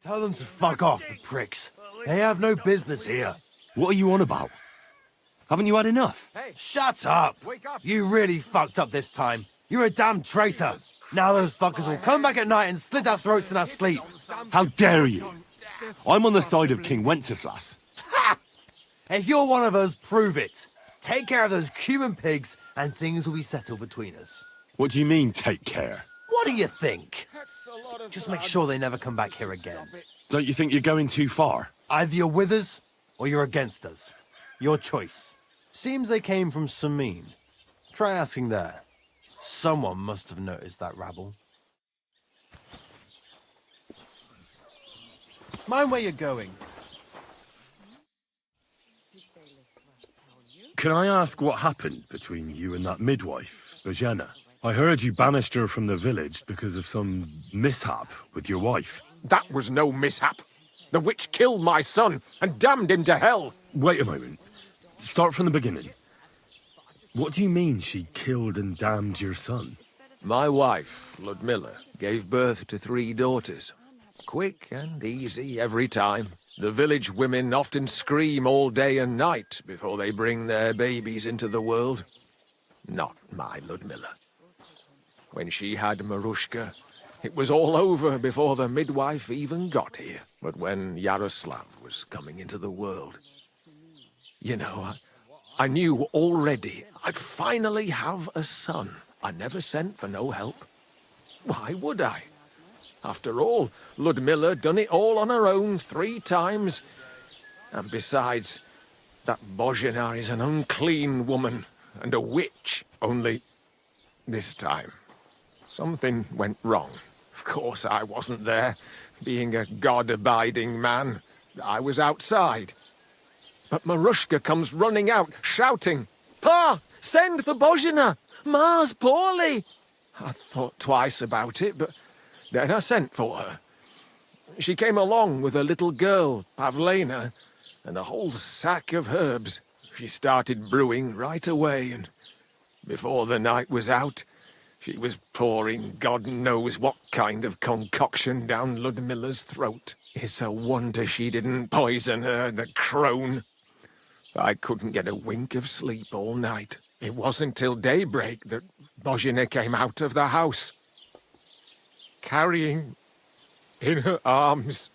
Tell them to fuck off, the pricks. They have no business here. What are you on about? Haven't you had enough? Shut up! You really fucked up this time. You're a damn traitor. Now those fuckers will come back at night and slit our throats in our sleep. How dare you? I'm on the side of King Wenceslaus. Ha! If you're one of us, prove it. Take care of those Cuban pigs, and things will be settled between us. What do you mean, take care? What do you think? Just make sure they never come back here again. Don't you think you're going too far? Either you're with us, or you're against us. Your choice. Seems they came from Samin. Try asking there. Someone must have noticed that rabble. Mind where you're going. Can I ask what happened between you and that midwife, Bojena? I heard you banished her from the village because of some mishap with your wife. That was no mishap. The witch killed my son and damned him to hell. Wait a moment. Start from the beginning. What do you mean she killed and damned your son? My wife, Ludmilla, gave birth to 3 daughters. Quick and easy every time. The village women often scream all day and night before they bring their babies into the world. Not my Ludmilla. When she had Marushka, it was all over before the midwife even got here. But when Yaroslav was coming into the world, you know, I knew already I'd finally have a son. I never sent for no help. Why would I? After all, Ludmilla done it all on her own 3 times. And besides, that Bozhena is an unclean woman and a witch. Only this time, something went wrong. Of course, I wasn't there. Being a God-abiding man, I was outside. But Marushka comes running out, shouting, "Pa, send for Bozhena! Ma's poorly!" I thought twice about it, but then I sent for her. She came along with a little girl, Pavlena, and a whole sack of herbs. She started brewing right away, and before the night was out, she was pouring God knows what kind of concoction down Ludmilla's throat. It's a wonder she didn't poison her, the crone. I couldn't get a wink of sleep all night. It wasn't till daybreak that Bozhena came out of the house, carrying in her arms.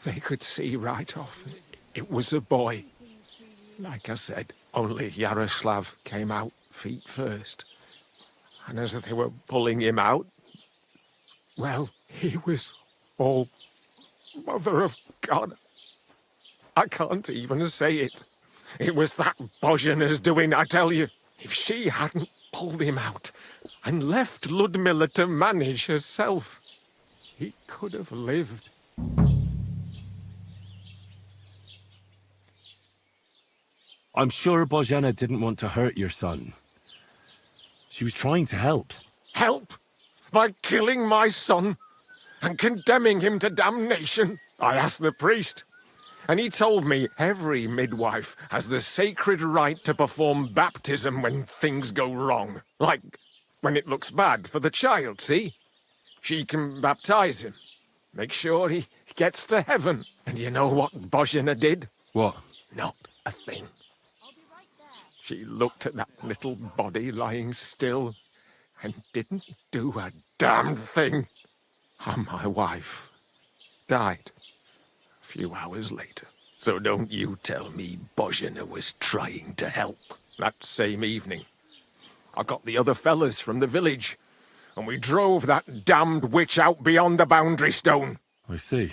They could see right off it was a boy. Like I said, only Yaroslav came out feet first. And as they were pulling him out, well, he was all Mother of God. I can't even say it. It was that Bozhena's doing, I tell you. If she hadn't pulled him out and left Ludmilla to manage herself, he could have lived. I'm sure Bożena didn't want to hurt your son. She was trying to help. Help? By killing my son and condemning him to damnation? I asked the priest, and he told me every midwife has the sacred right to perform baptism when things go wrong. Like when it looks bad for the child, see? She can baptize him, make sure he gets to heaven. And you know what Bożena did? What? Not a thing. She looked at that little body lying still and didn't do a damn thing. And my wife died a few hours later. So don't you tell me Bożena was trying to help. That same evening, I got the other fellas from the village, and we drove that damned witch out beyond the boundary stone. I see.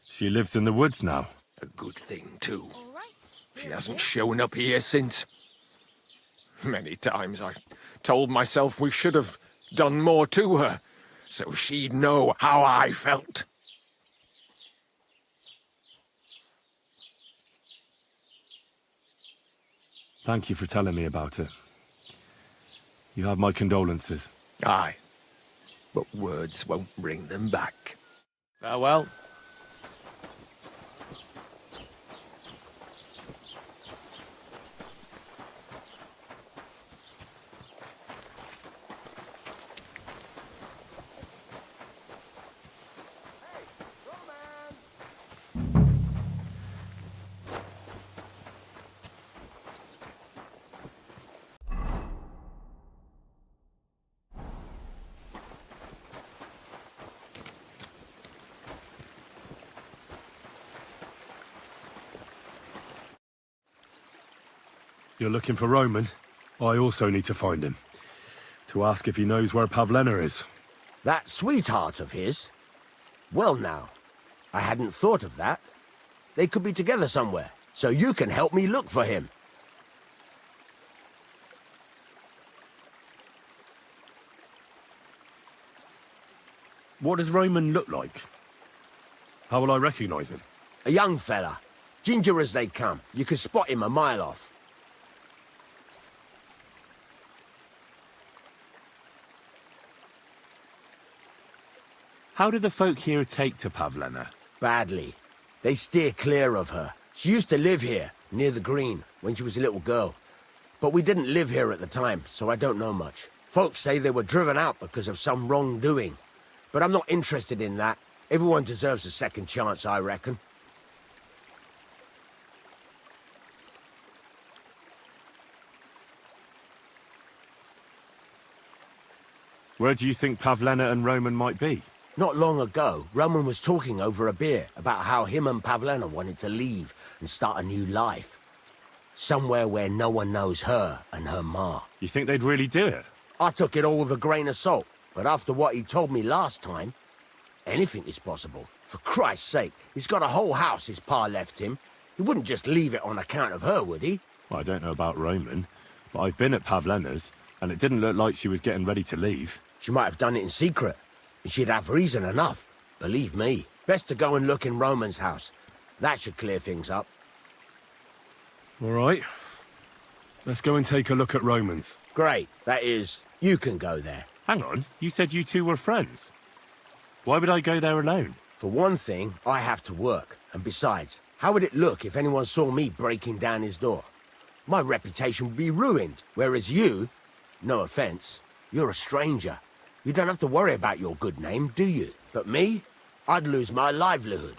She lives in the woods now. A good thing, too. She hasn't shown up here since. Many times I told myself we should have done more to her, so she'd know how I felt. Thank you for telling me about it. You have my condolences. Aye, but words won't bring them back. Farewell. You're looking for Roman? I also need to find him. To ask if he knows where Pavlena is. That sweetheart of his? Well now, I hadn't thought of that. They could be together somewhere, so you can help me look for him. What does Roman look like? How will I recognize him? A young fella. Ginger as they come. You can spot him a mile off. How do the folk here take to Pavlena? Badly. They steer clear of her. She used to live here, near the green, when she was a little girl. But we didn't live here at the time, so I don't know much. Folks say they were driven out because of some wrongdoing. But I'm not interested in that. Everyone deserves a second chance, I reckon. Where do you think Pavlena and Roman might be? Not long ago, Roman was talking over a beer about how him and Pavlena wanted to leave and start a new life. Somewhere where no one knows her and her ma. You think they'd really do it? I took it all with a grain of salt, but after what he told me last time, anything is possible. For Christ's sake, he's got a whole house his pa left him. He wouldn't just leave it on account of her, would he? Well, I don't know about Roman, but I've been at Pavlena's, and it didn't look like she was getting ready to leave. She might have done it in secret. And she'd have reason enough, believe me. Best to go and look in Roman's house. That should clear things up. All right. Let's go and take a look at Roman's. Great. That is, you can go there. Hang on, you said you two were friends. Why would I go there alone? For one thing, I have to work. And besides, how would it look if anyone saw me breaking down his door? My reputation would be ruined, whereas you, no offense, you're a stranger. You don't have to worry about your good name, do you? But me? I'd lose my livelihood.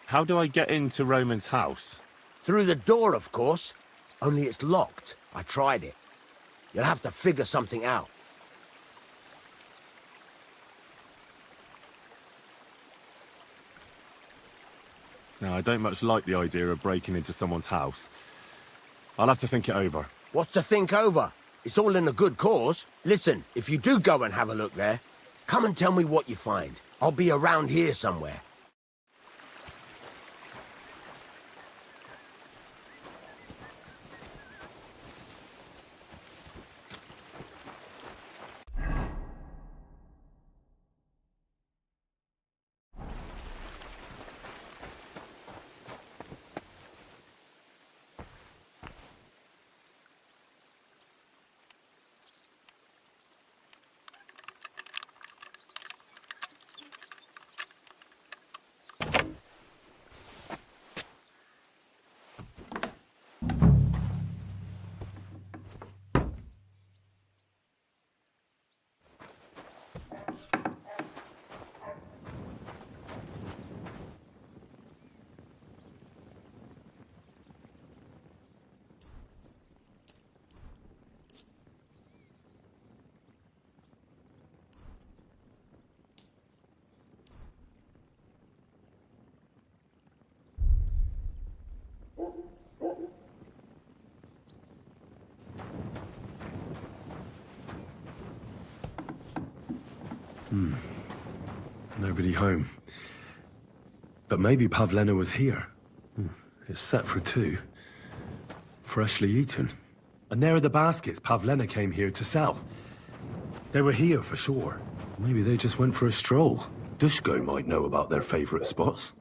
How do I get into Roman's house? Through the door, of course. Only it's locked. I tried it. You'll have to figure something out. Now, I don't much like the idea of breaking into someone's house. I'll have to think it over. What's to think over? It's all in a good cause. Listen, if you do go and have a look there, come and tell me what you find. I'll be around here somewhere. Nobody home. But maybe Pavlena was here. It's set for 2. Freshly eaten. And there are the baskets Pavlena came here to sell. They were here for sure. Maybe they just went for a stroll. Dushko might know about their favorite spots.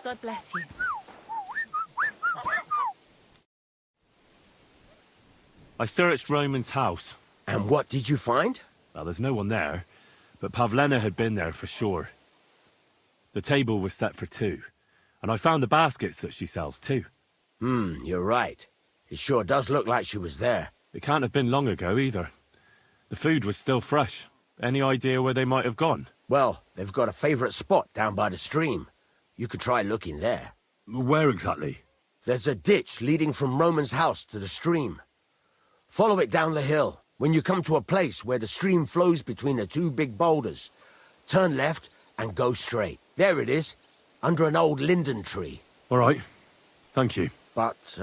God bless you. I searched Roman's house. And what did you find? Well, there's no one there, but Pavlena had been there for sure. The table was set for 2, and I found the baskets that she sells too. You're right. It sure does look like she was there. It can't have been long ago either. The food was still fresh. Any idea where they might have gone? Well, they've got a favorite spot down by the stream. You could try looking there. Where exactly? There's a ditch leading from Roman's house to the stream. Follow it down the hill. When you come to a place where the stream flows between the 2 big boulders, turn left and go straight. There it is, under an old linden tree. All right. Thank you. But,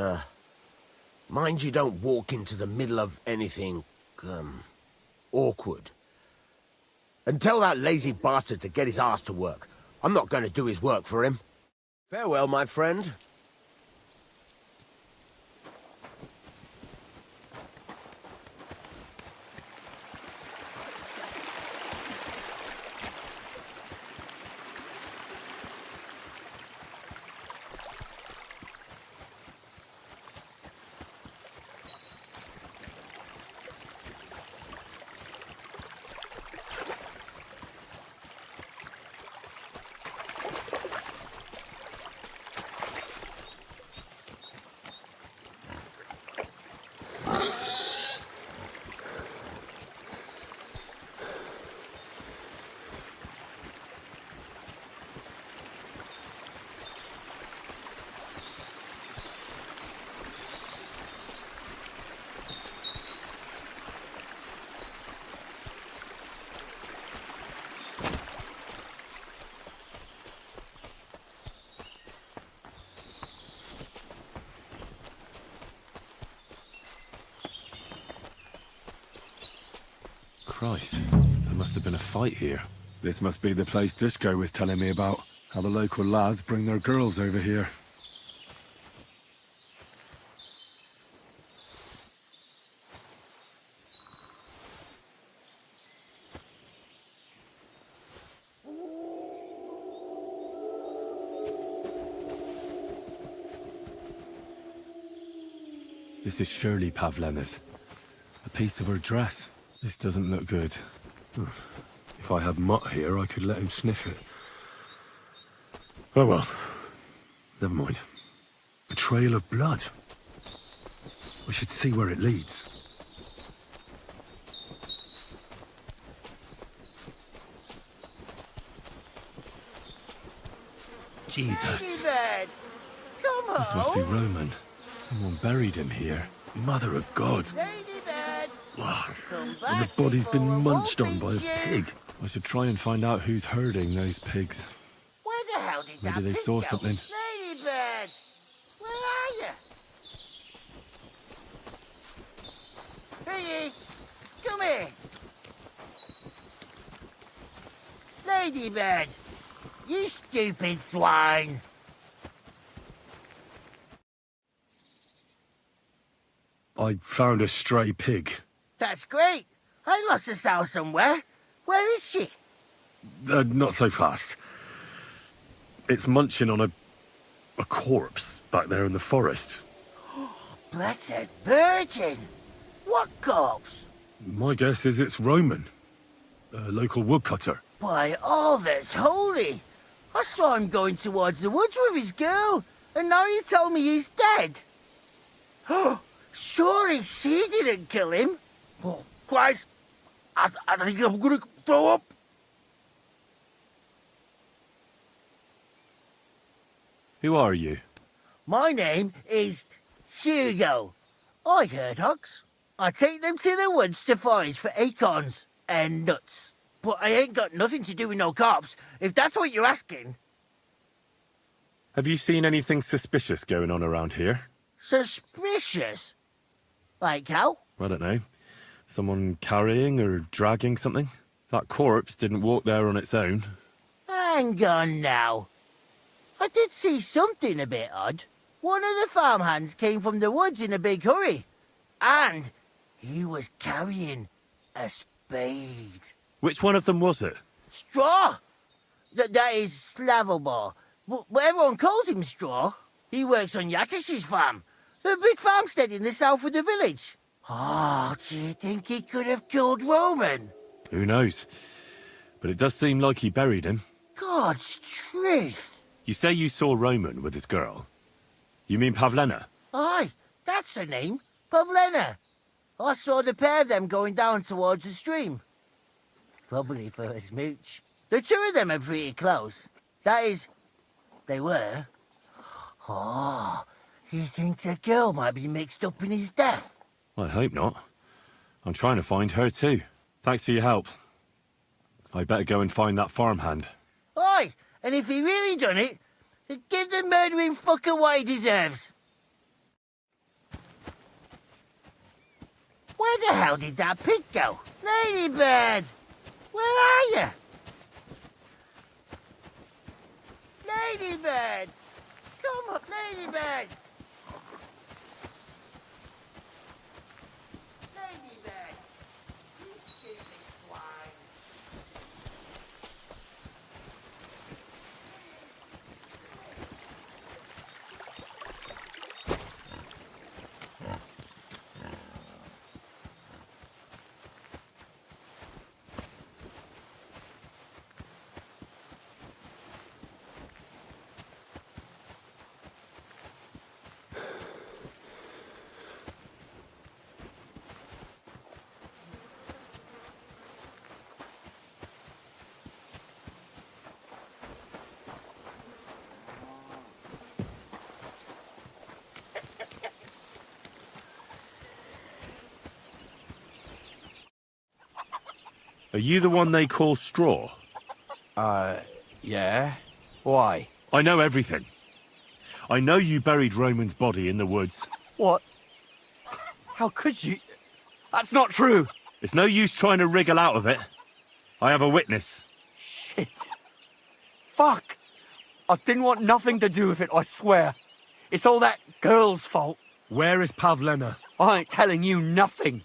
mind you don't walk into the middle of anything, awkward. And tell that lazy bastard to get his ass to work. I'm not going to do his work for him. Farewell, my friend. Christ, there must have been a fight here. This must be the place Dushko was telling me about. How the local lads bring their girls over here. This is surely Pavlena's. A piece of her dress. This doesn't look good. If I had Mutt here, I could let him sniff it. Oh well. Never mind. A trail of blood. We should see where it leads. Jesus. Ladybird, come home. This must be Roman. Someone buried him here. Mother of God. And the body's been munched on by a pig. I should try and find out who's herding those pigs. Where the hell did Maybe that they pig saw go? something. Ladybird, where are you? Piggy, come here. Ladybird, you stupid swine. I found a stray pig. That's great. I lost a sow somewhere. Where is she? Not so fast. It's munching on a corpse back there in the forest. Blessed Virgin! What corpse? My guess is it's Roman. A local woodcutter. By all that's holy! I saw him going towards the woods with his girl, and now you tell me he's dead. Oh, surely she didn't kill him. Oh, Christ! I think I'm gonna throw up. Who are you? My name is Hugo. I herd hogs. I take them to the woods to forage for acorns and nuts. But I ain't got nothing to do with no cops, if that's what you're asking. Have you seen anything suspicious going on around here? Suspicious? Like how? I don't know. Someone carrying or dragging something? That corpse didn't walk there on its own. Hang on now. I did see something a bit odd. One of the farmhands came from the woods in a big hurry. And he was carrying a spade. Which one of them was it? Straw! That is Slavobor. But everyone calls him Straw. He works on Yakish's farm. A big farmstead in the south of the village. Oh, do you think he could have killed Roman? Who knows? But it does seem like he buried him. God's truth. You say you saw Roman with his girl. You mean Pavlena? Aye, that's the name. Pavlena. I saw the pair of them going down towards the stream. Probably for a smooch. The two of them are pretty close. That is, they were. Oh, you think the girl might be mixed up in his death? I hope not. I'm trying to find her too. Thanks for your help. I better go and find that farmhand. Aye, and if he really done it, then give the murdering fucker what he deserves. Where the hell did that pig go? Ladybird! Where are you? Ladybird! Come up, Ladybird! Ladybird! You stupid swine! Are you the one they call Straw? Yeah? Why? I know everything. I know you buried Roman's body in the woods. What? How could you? That's not true. It's no use trying to wriggle out of it. I have a witness. Shit. Fuck. I didn't want nothing to do with it, I swear. It's all that girl's fault. Where is Pavlena? I ain't telling you nothing.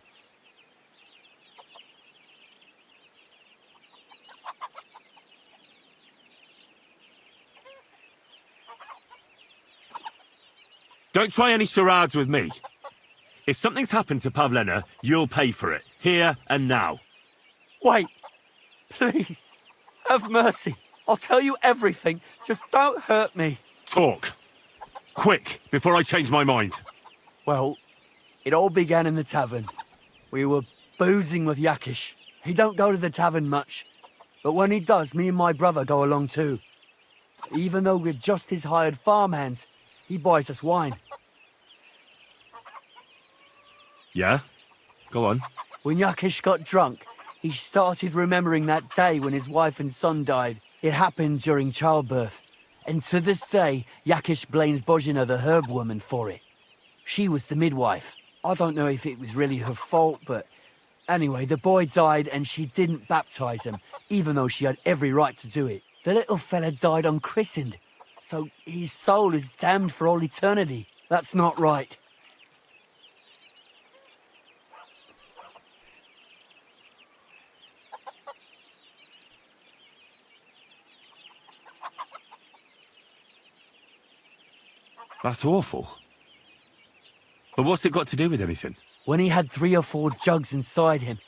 Don't try any charades with me. If something's happened to Pavlena, you'll pay for it. Here and now. Wait. Please. Have mercy. I'll tell you everything. Just don't hurt me. Talk. Quick, before I change my mind. Well, it all began in the tavern. We were boozing with Yakish. He don't go to the tavern much. But when he does, me and my brother go along too. Even though we're just his hired farmhands, he buys us wine. Yeah? Go on. When Yakish got drunk, he started remembering that day when his wife and son died. It happened during childbirth. And to this day, Yakish blames Bozhina, the herb woman, for it. She was the midwife. I don't know if it was really her fault, but anyway, the boy died and she didn't baptize him, even though she had every right to do it. The little fella died unchristened, so his soul is damned for all eternity. That's not right. That's awful. But what's it got to do with anything? When he had 3 or 4 jugs inside him,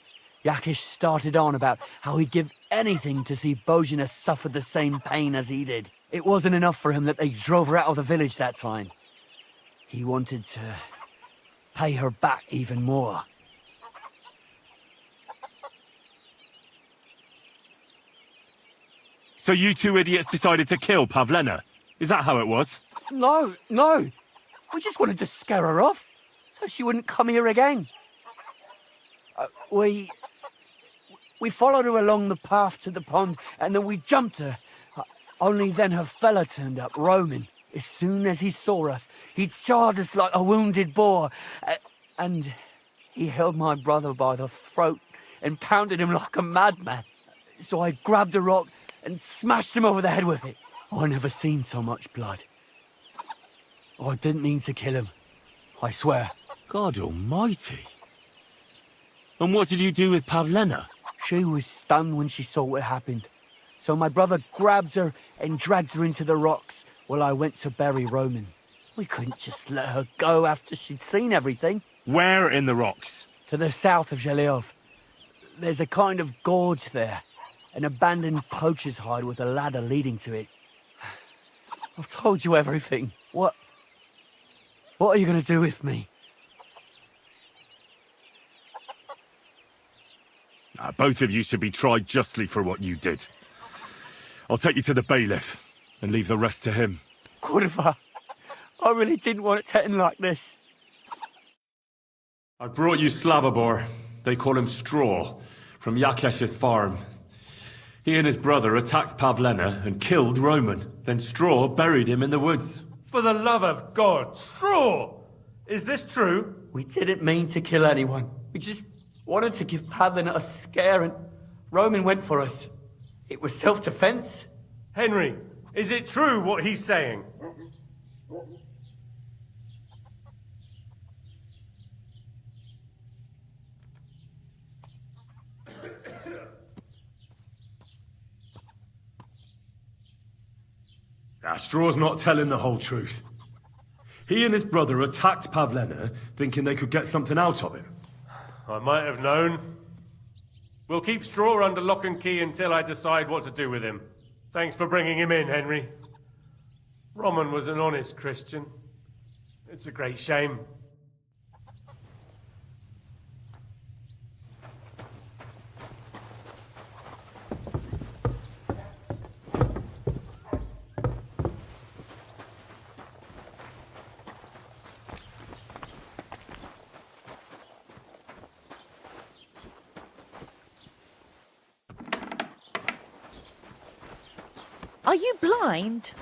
Yakish started on about how he'd give anything to see Bozhina suffer the same pain as he did. It wasn't enough for him that they drove her out of the village that time. He wanted to pay her back even more. So you two idiots decided to kill Pavlena? Is that how it was? No, no. We just wanted to scare her off, so she wouldn't come here again. We followed her along the path to the pond, and then we jumped her. Only then her fella turned up, Roman. As soon as he saw us, he charged us like a wounded boar, and he held my brother by the throat and pounded him like a madman. So I grabbed a rock and smashed him over the head with it. I never seen so much blood. I didn't mean to kill him, I swear. God almighty. And what did you do with Pavlena? She was stunned when she saw what happened. So my brother grabbed her and dragged her into the rocks while I went to bury Roman. We couldn't just let her go after she'd seen everything. Where in the rocks? To the south of Zheleov. There's a kind of gorge there. An abandoned poacher's hide with a ladder leading to it. I've told you everything. What are you going to do with me? Both of you should be tried justly for what you did. I'll take you to the bailiff and leave the rest to him. Kurva, I really didn't want it to end like this. I brought you Slavobor. They call him Straw, from Yakesh's farm. He and his brother attacked Pavlena and killed Roman. Then Straw buried him in the woods. For the love of God, Straw! Is this true? We didn't mean to kill anyone. We just wanted to give Pavlena a scare, and Roman went for us. It was self-defense. Henry, is it true what he's saying? Straw's not telling the whole truth. He and his brother attacked Pavlena, thinking they could get something out of him. I might have known. We'll keep Straw under lock and key until I decide what to do with him. Thanks for bringing him in, Henry. Roman was an honest Christian. It's a great shame. Are you blind?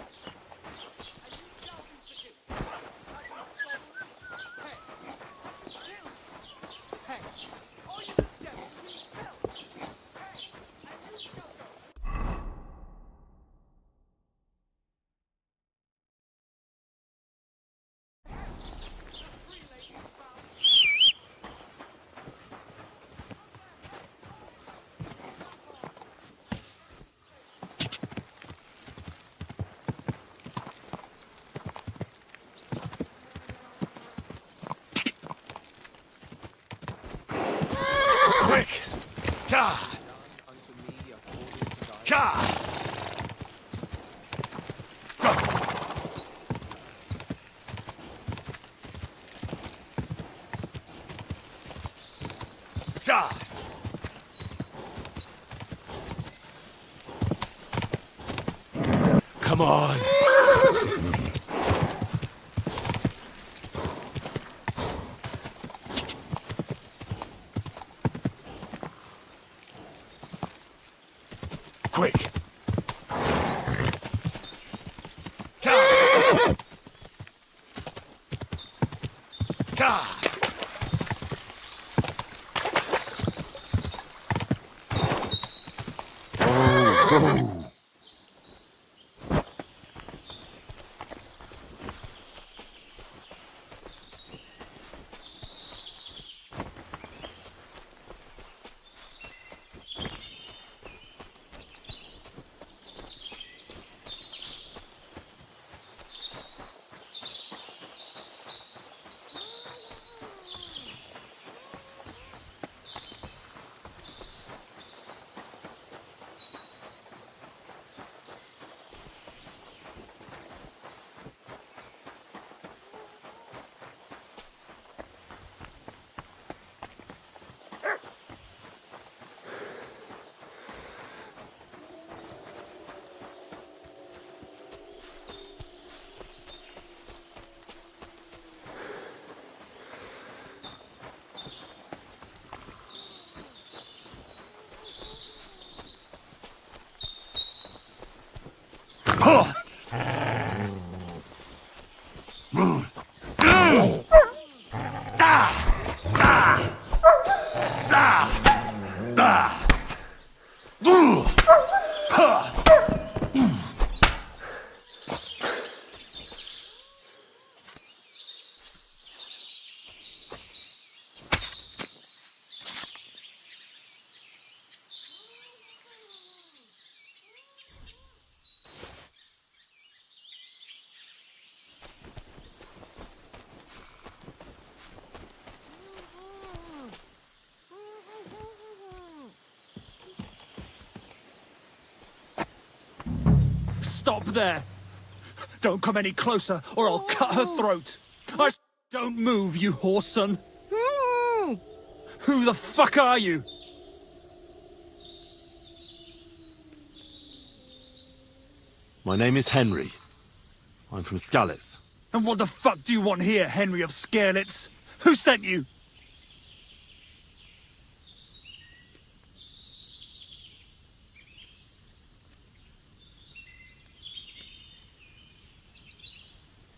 Quick! Ka! Ka! Ka! Come on! Quick! Ka! Ka! Stop there! Don't come any closer, or I'll cut her throat! Don't move, you whoreson! Who the fuck are you? My name is Henry. I'm from Skalitz. And what the fuck do you want here, Henry of Skalitz? Who sent you?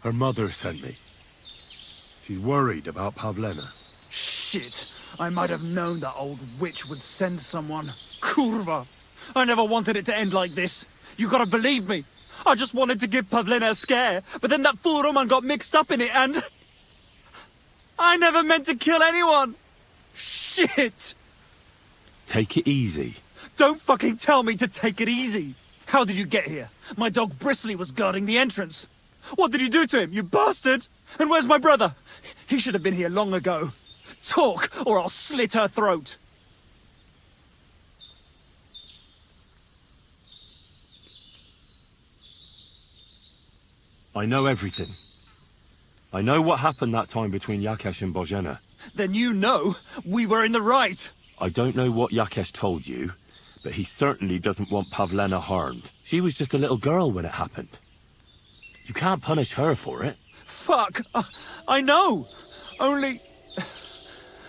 Her mother sent me. She's worried about Pavlena. Shit! I might have known that old witch would send someone. Kurva! I never wanted it to end like this. You gotta believe me. I just wanted to give Pavlena a scare, but then that fool Roman got mixed up in it and... I never meant to kill anyone! Shit! Take it easy. Don't fucking tell me to take it easy! How did you get here? My dog Bristly was guarding the entrance. What did you do to him, you bastard? And where's my brother? He should have been here long ago. Talk, or I'll slit her throat. I know everything. I know what happened that time between Yakesh and Bozhena. Then you know we were in the right. I don't know what Yakesh told you, but he certainly doesn't want Pavlena harmed. She was just a little girl when it happened. You can't punish her for it. Fuck! I know! Only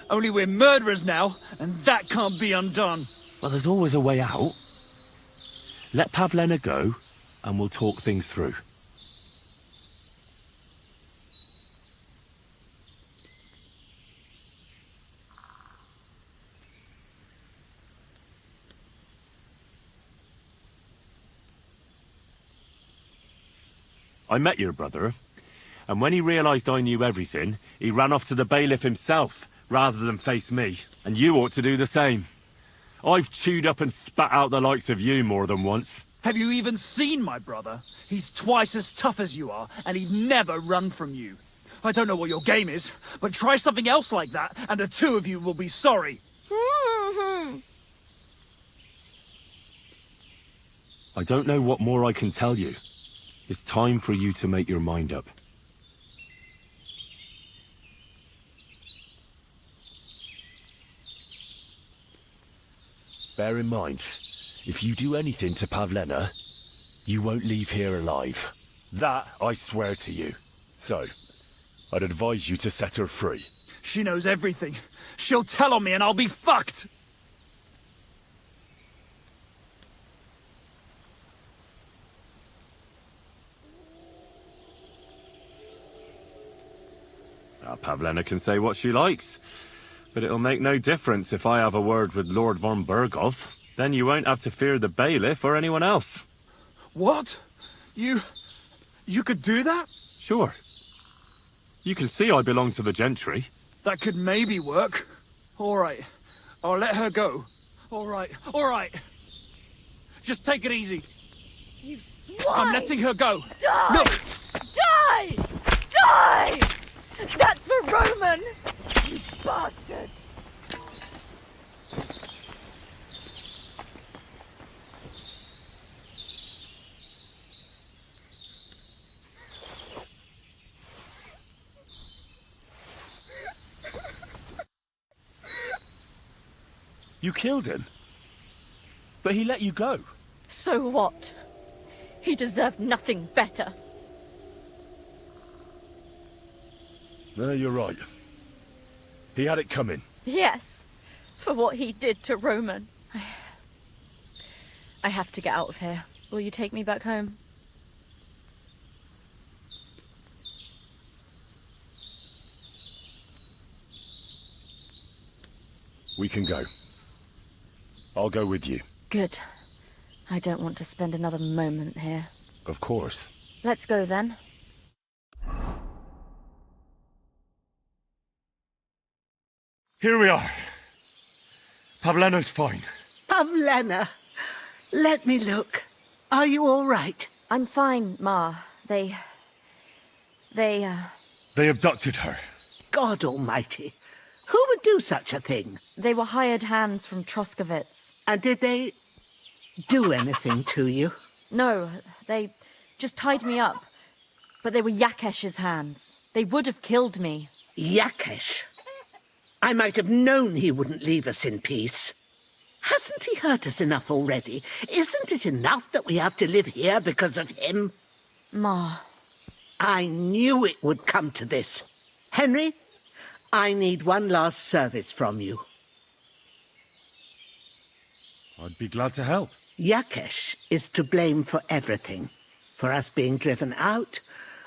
we're murderers now, and that can't be undone. Well, there's always a way out. Let Pavlena go, and we'll talk things through. I met your brother, and when he realized I knew everything, he ran off to the bailiff himself, rather than face me. And you ought to do the same. I've chewed up and spat out the likes of you more than once. Have you even seen my brother? He's twice as tough as you are, and he'd never run from you. I don't know what your game is, but try something else like that, and the two of you will be sorry. I don't know what more I can tell you. It's time for you to make your mind up. Bear in mind, if you do anything to Pavlena, you won't leave here alive. That I swear to you. So, I'd advise you to set her free. She knows everything. She'll tell on me and I'll be fucked! Pavlena can say what she likes, but it'll make no difference if I have a word with Lord von Bergow. Then you won't have to fear the bailiff or anyone else. What? You could do that? Sure. You can see I belong to the gentry. That could maybe work. All right. I'll let her go. All right. All right. Just take it easy. You swine! I'm letting her go. Die! Look! Die! Die! That's for Roman! You bastard! You killed him? But he let you go. So what? He deserved nothing better. No, you're right. He had it coming. Yes, for what he did to Roman. I have to get out of here. Will you take me back home? We can go. I'll go with you. Good. I don't want to spend another moment here. Of course. Let's go then. Here we are. Pavlena's fine. Pavlena, let me look. Are you all right? I'm fine, Ma. They abducted her. God almighty. Who would do such a thing? They were hired hands from Troskovitz. And did they do anything to you? No, they just tied me up. But they were Yakesh's hands. They would have killed me. Yakesh? I might have known he wouldn't leave us in peace. Hasn't he hurt us enough already? Isn't it enough that we have to live here because of him? Ma. I knew it would come to this. Henry, I need one last service from you. I'd be glad to help. Yakesh is to blame for everything. For us being driven out,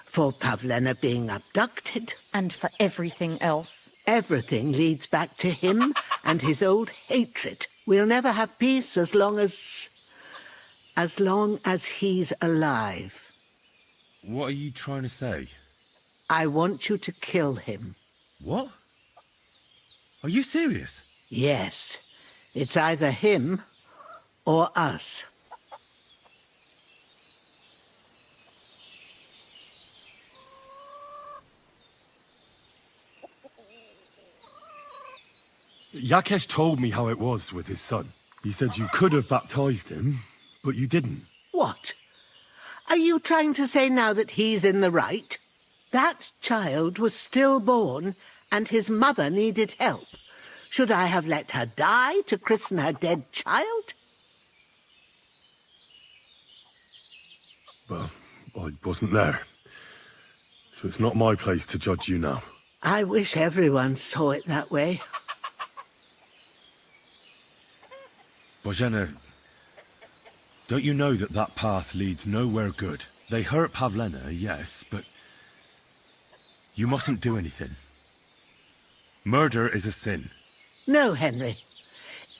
for Pavlena being abducted. And for everything else. Everything leads back to him and his old hatred. We'll never have peace as long as he's alive. What are you trying to say? I want you to kill him. What? Are you serious? Yes. It's either him or us. Yakesh told me how it was with his son. He said you could have baptized him, but you didn't. What? Are you trying to say now that he's in the right? That child was stillborn, and his mother needed help. Should I have let her die to christen her dead child? Well, I wasn't there. So it's not my place to judge you now. I wish everyone saw it that way. Bożena, don't you know that that path leads nowhere good? They hurt Pavlena, yes, but you mustn't do anything. Murder is a sin. No, Henry.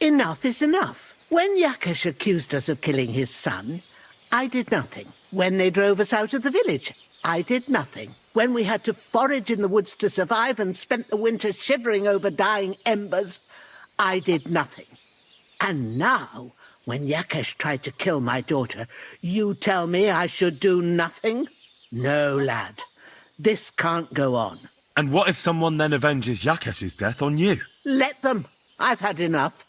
Enough is enough. When Yakesh accused us of killing his son, I did nothing. When they drove us out of the village, I did nothing. When we had to forage in the woods to survive and spent the winter shivering over dying embers, I did nothing. And now, when Yakesh tried to kill my daughter, you tell me I should do nothing? No, lad. This can't go on. And what if someone then avenges Yakesh's death on you? Let them. I've had enough.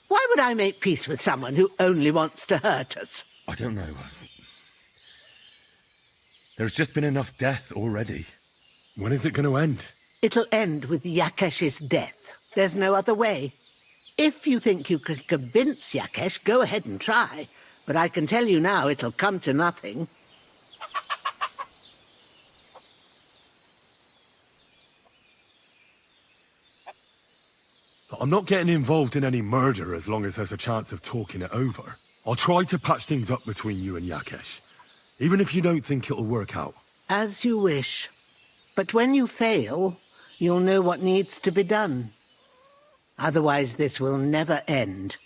Why would I make peace with someone who only wants to hurt us? I don't know. There's just been enough death already. When is it going to end? It'll end with Yakesh's death. There's no other way. If you think you can convince Yakesh, go ahead and try. But I can tell you now it'll come to nothing. I'm not getting involved in any murder as long as there's a chance of talking it over. I'll try to patch things up between you and Yakesh, even if you don't think it'll work out. As you wish. But when you fail, you'll know what needs to be done. Otherwise, this will never end.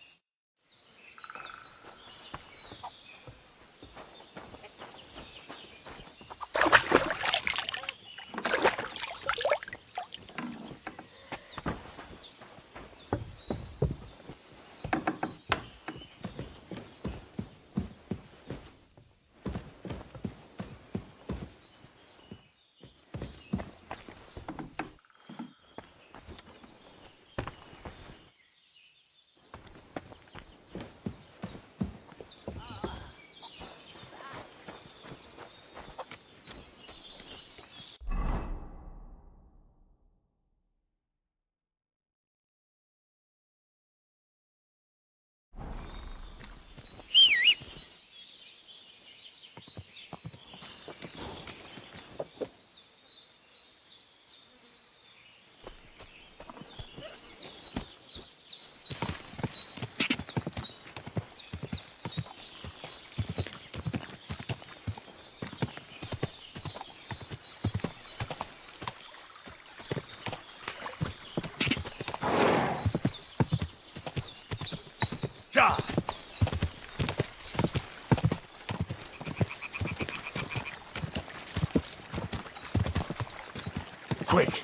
Quick!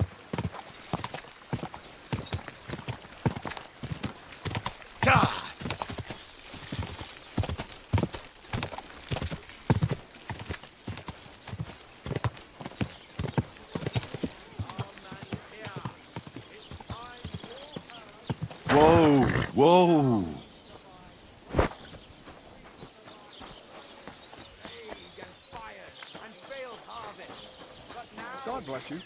Whoa, whoa. bless you.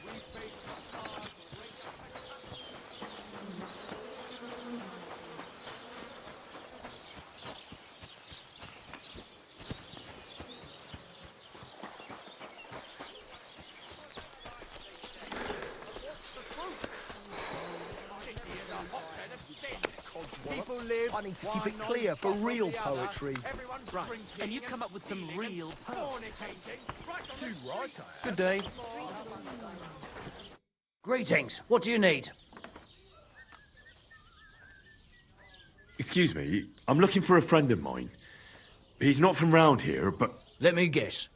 People live. I need to keep it clear for real poetry. Right, and you've come up with some real pearls. Good day. Greetings. What do you need? Excuse me, I'm looking for a friend of mine. He's not from round here, but... Let me guess.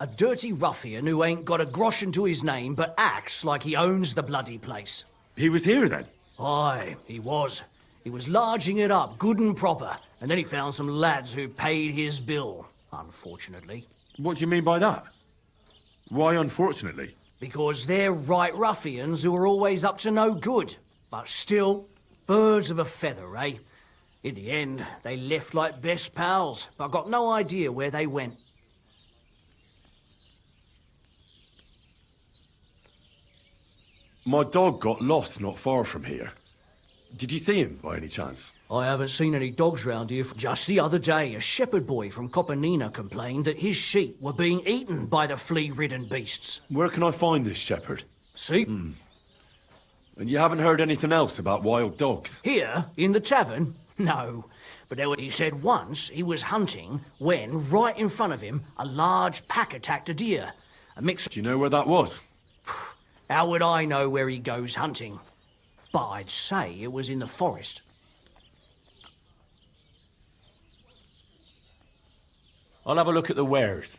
A dirty ruffian who ain't got a groschen to his name but acts like he owns the bloody place. He was here then? Aye, he was. He was larging it up, good and proper, and then he found some lads who paid his bill, unfortunately. What do you mean by that? Why unfortunately? Because they're right ruffians who are always up to no good. But still, birds of a feather, eh? In the end, they left like best pals, but I got no idea where they went. My dog got lost not far from here. Did you see him, by any chance? I haven't seen any dogs round here. Just the other day, a shepherd boy from Kopanina complained that his sheep were being eaten by the flea-ridden beasts. Where can I find this shepherd? See? And you haven't heard anything else about wild dogs? Here, in the tavern? No. But he said once he was hunting when, right in front of him, a large pack attacked a deer. A mix... Do you know where that was? How would I know where he goes hunting? But I'd say it was in the forest. I'll have a look at the wares.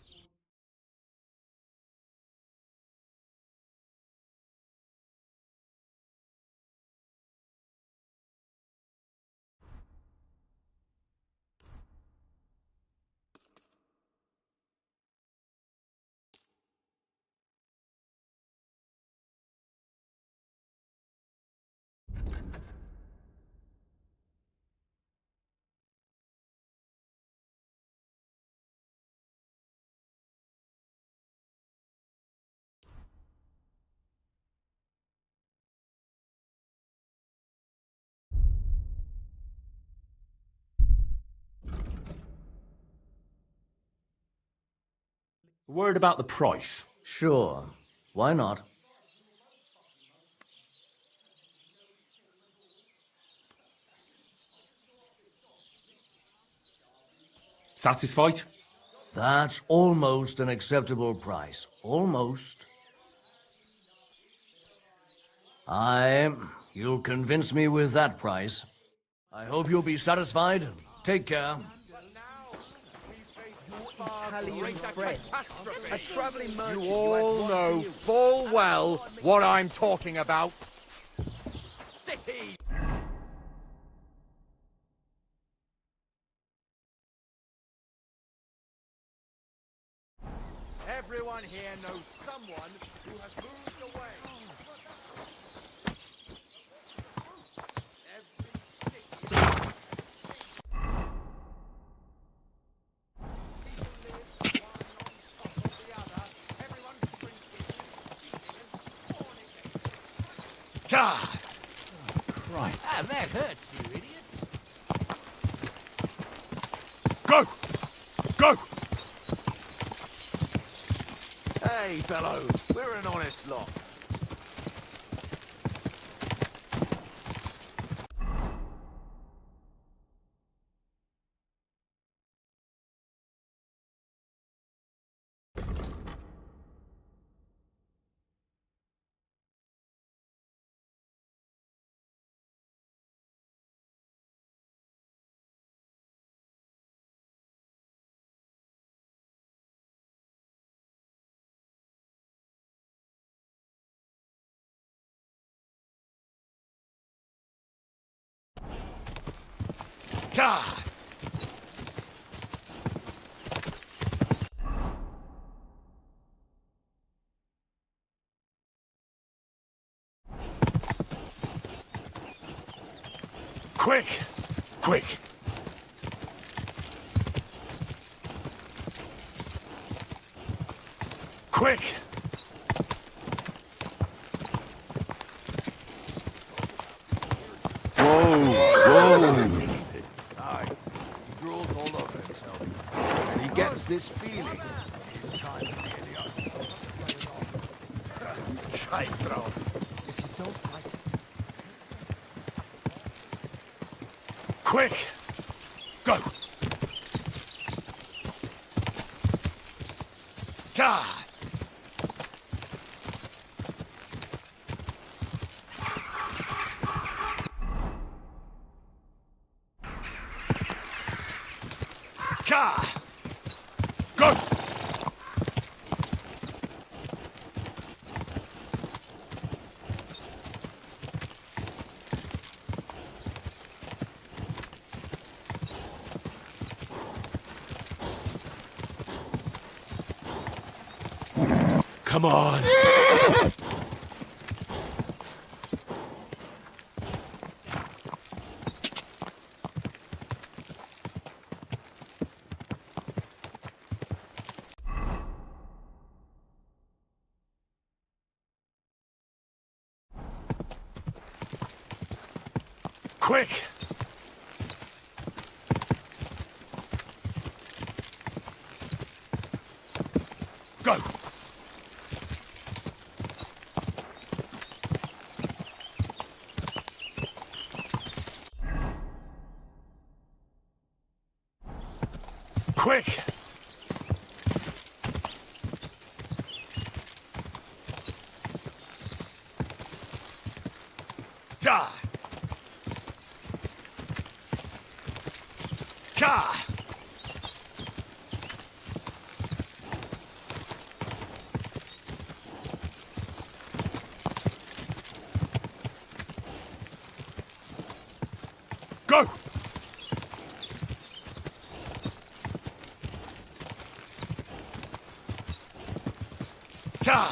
A word about the price. Sure. Why not? Satisfied? That's almost an acceptable price. Almost. Aye, you'll convince me with that price. I hope you'll be satisfied. Take care. Italian friend. A travelling merchant. You all know full well what I'm talking about. City! Everyone here knows someone who has moved away. God! Right. Ah, that hurts, you idiot. Go! Go! Hey, fellows, we're an honest lot. God! Quick! Quick! Quick! Aye, he drools all over himself. And he gets this feeling. He's trying to be idiot. Scheiß drauf. If you don't like it. Quick! Go! God! God! Go! Come on! Quick! Go! Quick! Ja! Ja! Go! Ja!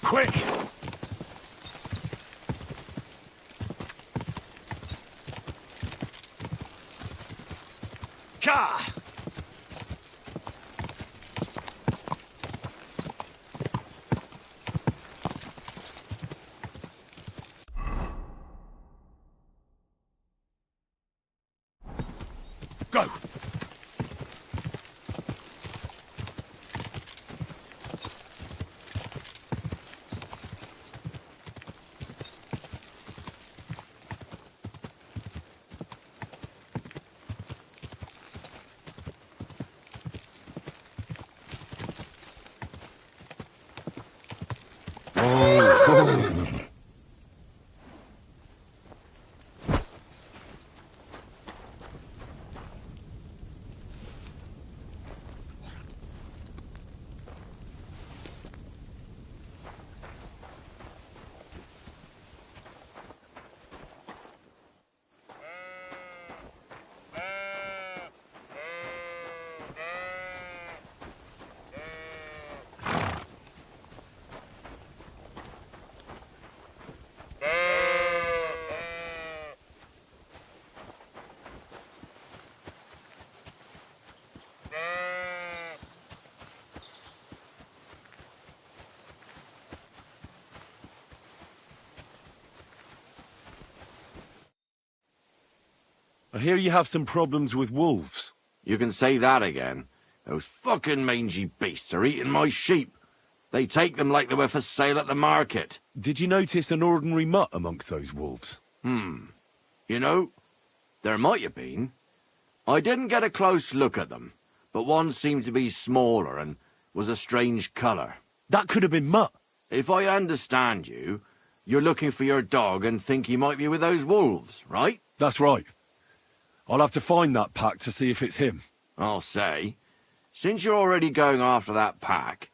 Quick! Ja! Go! I hear you have some problems with wolves. You can say that again. Those fucking mangy beasts are eating my sheep. They take them like they were for sale at the market. Did you notice an ordinary mutt amongst those wolves? You know, there might have been. I didn't get a close look at them, but one seemed to be smaller and was a strange colour. That could have been Mutt. If I understand you, you're looking for your dog and think he might be with those wolves, right? That's right. I'll have to find that pack to see if it's him. I'll say, since you're already going after that pack,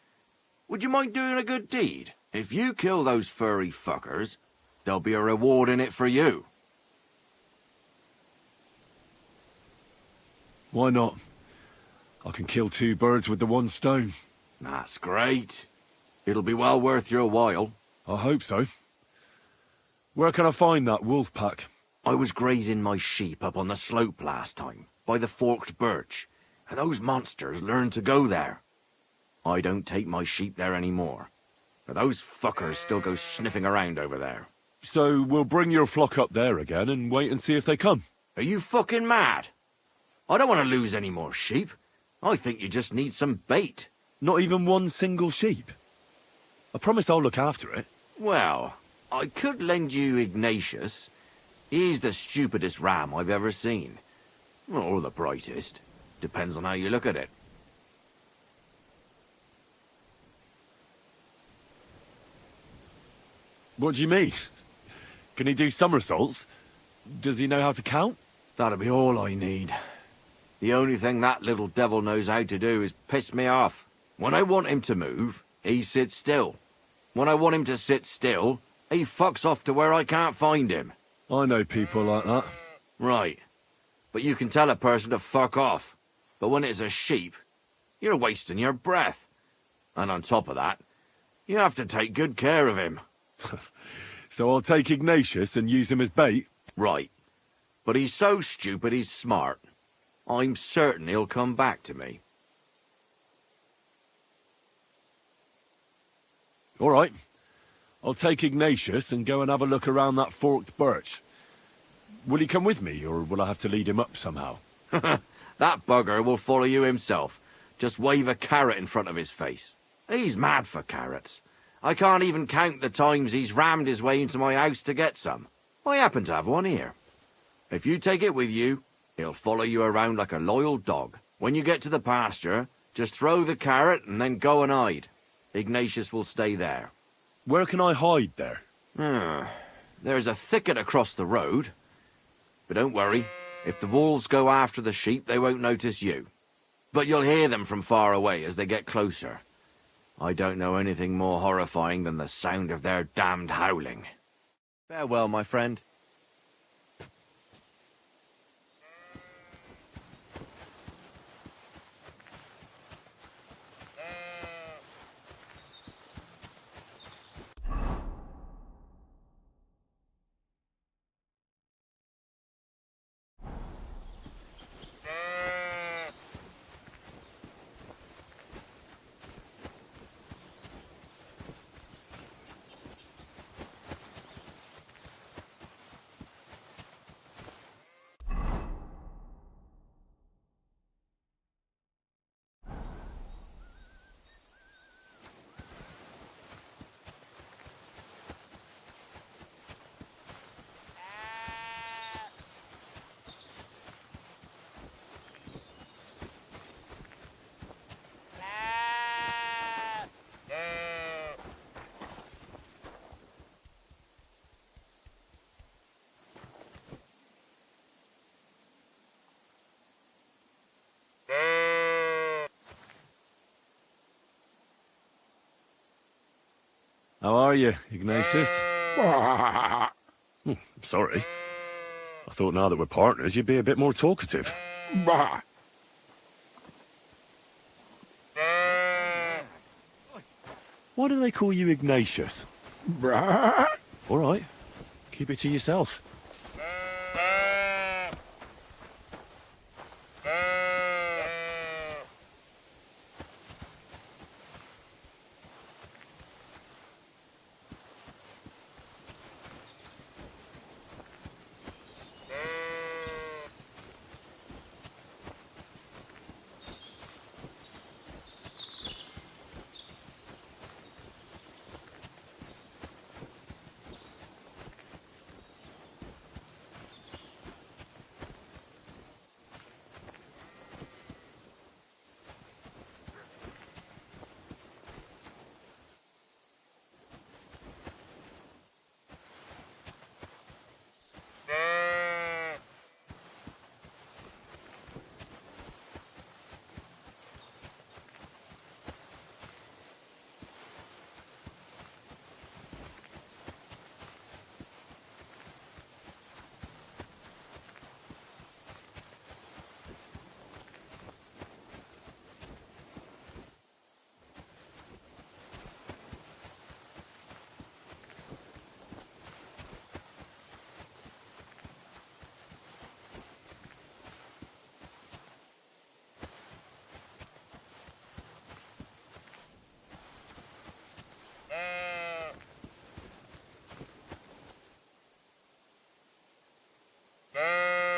would you mind doing a good deed? If you kill those furry fuckers, there'll be a reward in it for you. Why not? I can kill two birds with the one stone. That's great. It'll be well worth your while. I hope so. Where can I find that wolf pack? I was grazing my sheep up on the slope last time, by the forked birch, and those monsters learned to go there. I don't take my sheep there anymore, but those fuckers still go sniffing around over there. So we'll bring your flock up there again and wait and see if they come. Are you fucking mad? I don't want to lose any more sheep. I think you just need some bait. Not even one single sheep? I promise I'll look after it. Well, I could lend you Ignatius. He's the stupidest ram I've ever seen. Or the brightest. Depends on how you look at it. What do you mean? Can he do somersaults? Does he know how to count? That'll be all I need. The only thing that little devil knows how to do is piss me off. When I want him to move, he sits still. When I want him to sit still, he fucks off to where I can't find him. I know people like that. Right. But you can tell a person to fuck off. But when it's a sheep, you're wasting your breath. And on top of that, you have to take good care of him. So I'll take Ignatius and use him as bait? Right. But he's so stupid he's smart. I'm certain he'll come back to me. All right. I'll take Ignatius and go and have a look around that forked birch. Will he come with me, or will I have to lead him up somehow? That bugger will follow you himself. Just wave a carrot in front of his face. He's mad for carrots. I can't even count the times he's rammed his way into my house to get some. I happen to have one here. If you take it with you, he'll follow you around like a loyal dog. When you get to the pasture, just throw the carrot and then go and hide. Ignatius will stay there. Where can I hide there? There's a thicket across the road. But don't worry, if the wolves go after the sheep, they won't notice you. But you'll hear them from far away as they get closer. I don't know anything more horrifying than the sound of their damned howling. Farewell, my friend. How are you, Ignatius? Sorry. I thought now that we're partners, you'd be a bit more talkative. Why do they call you Ignatius? All right. Keep it to yourself.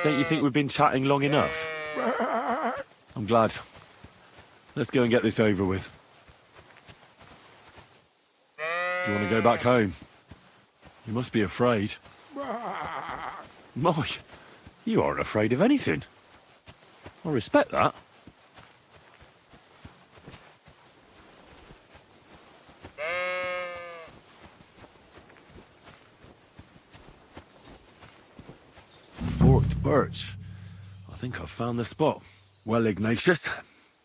Don't you think we've been chatting long enough? I'm glad. Let's go and get this over with. Do you want to go back home? You must be afraid. My, you aren't afraid of anything. I respect that. Forked birch. I think I've found the spot. Well, Ignatius,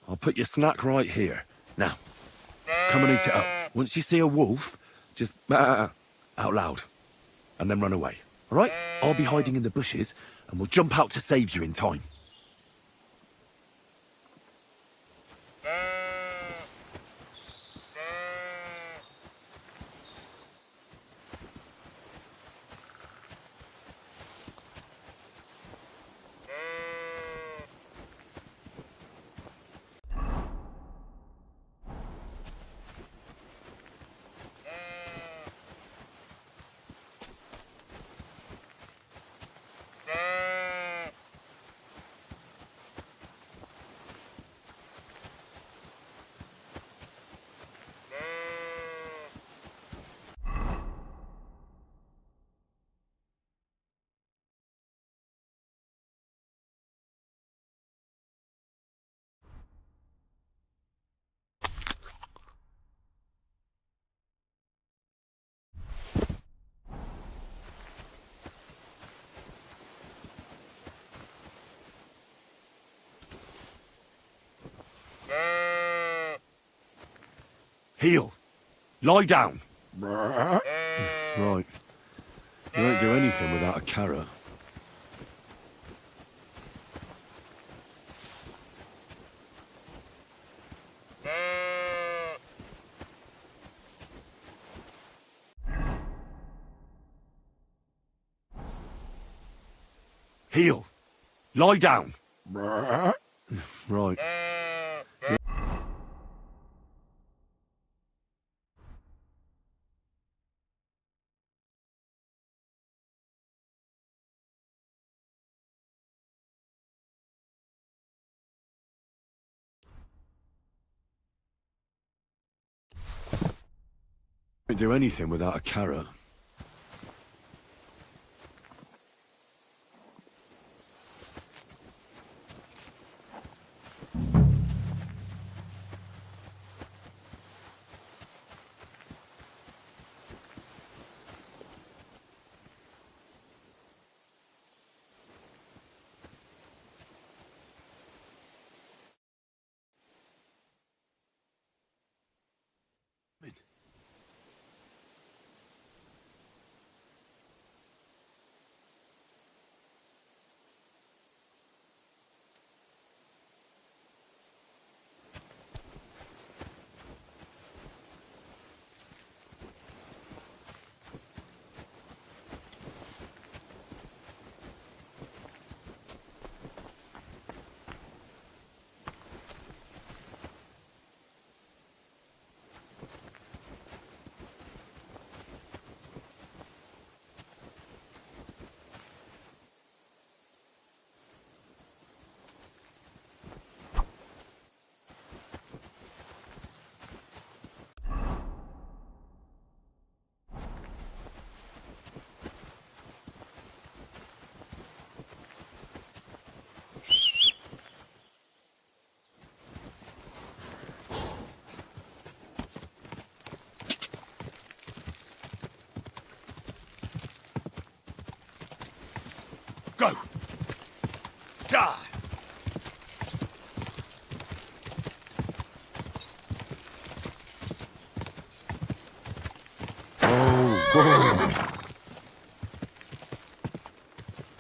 I'll put your snack right here. Now, come and eat it up. Once you see a wolf, just out loud, and then run away. All right? I'll be hiding in the bushes, and we'll jump out to save you in time. Heel. Lie down. Right. You won't do anything without a carrot. Heel. Lie down. Right. Won't do anything without a carrot. Go! Die!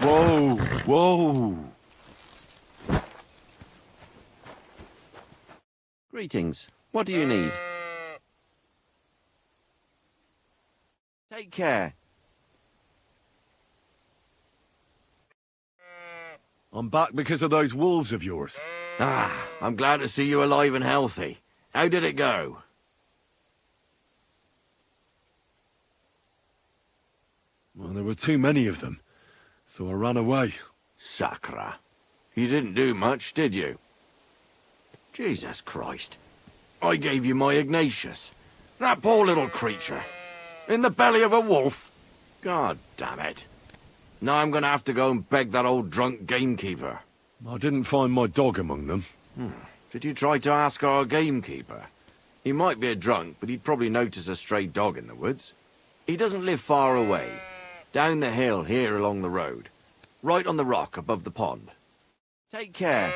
Whoa! Whoa! Greetings. What do you need? Take care. I'm back because of those wolves of yours. Ah, I'm glad to see you alive and healthy. How did it go? Well, there were too many of them, so I ran away. Sacra. You didn't do much, did you? Jesus Christ. I gave you my Ignatius. That poor little creature. In the belly of a wolf. God damn it. Now I'm gonna have to go and beg that old drunk gamekeeper. I didn't find my dog among them. Did you try to ask our gamekeeper? He might be a drunk, but he'd probably notice a stray dog in the woods. He doesn't live far away. Down the hill here along the road. Right on the rock above the pond. Take care.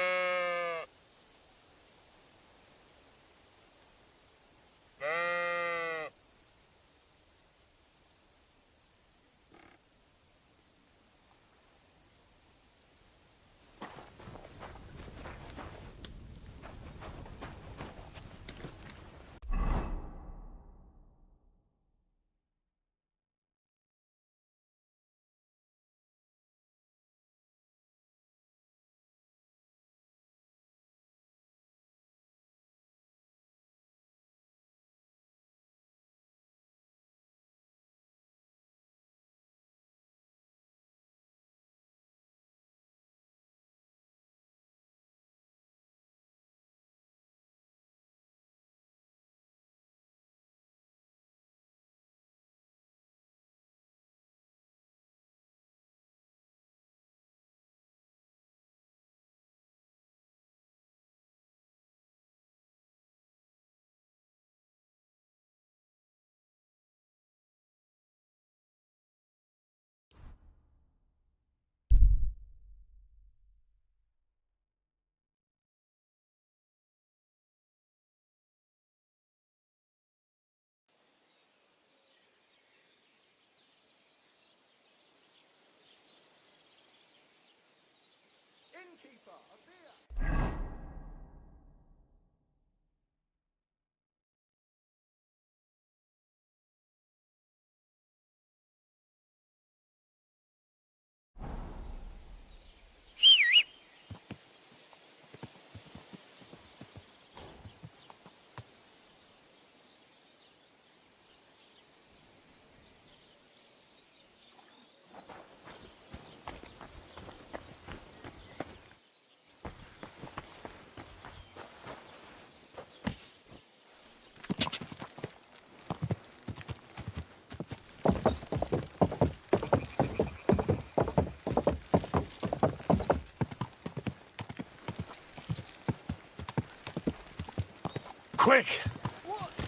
Quick!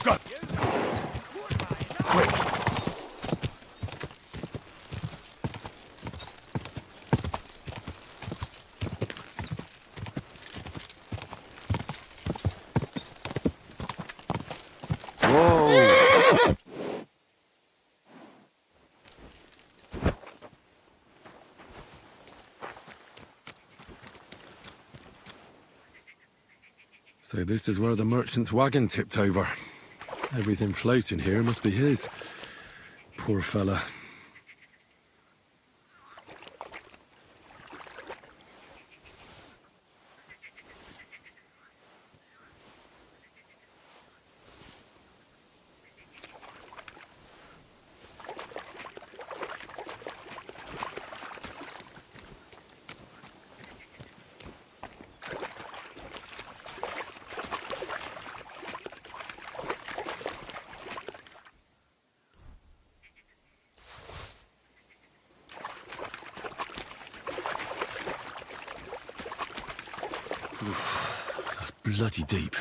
Go! Quick! Whoa! So this is where the merchant's wagon tipped over. Everything floating here must be his. Poor fella. That's bloody deep.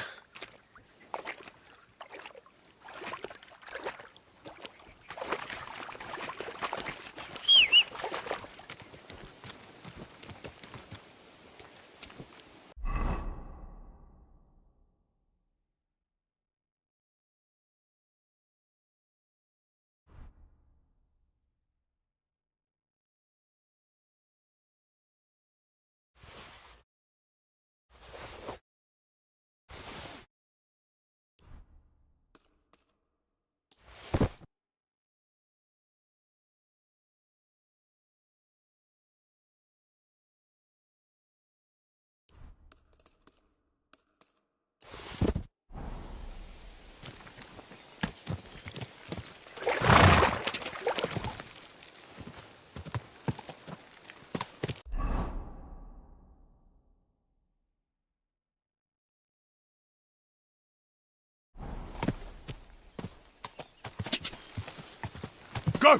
go!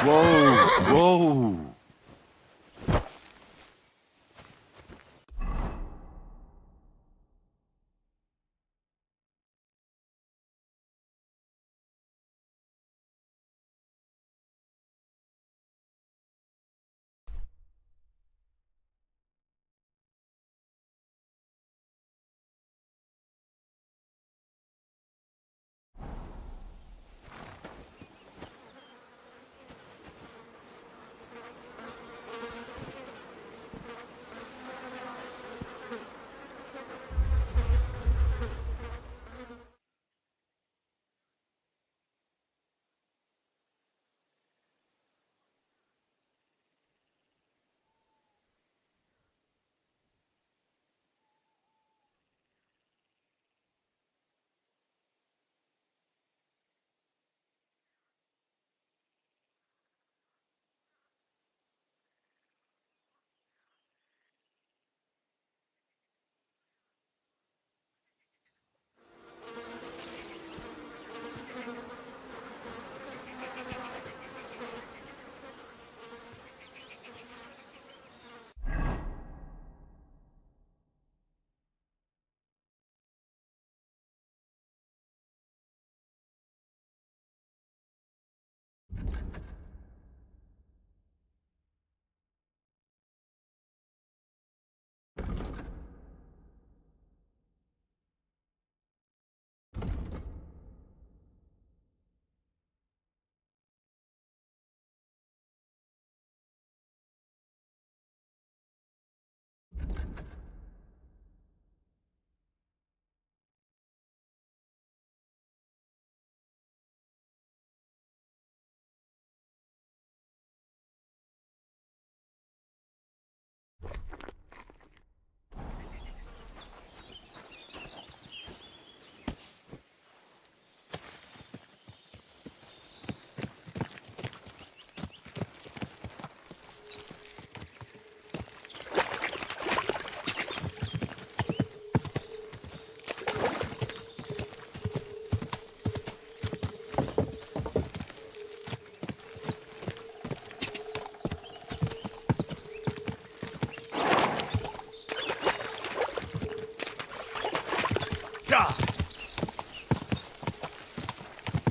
Whoa! Whoa!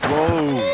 Whoa!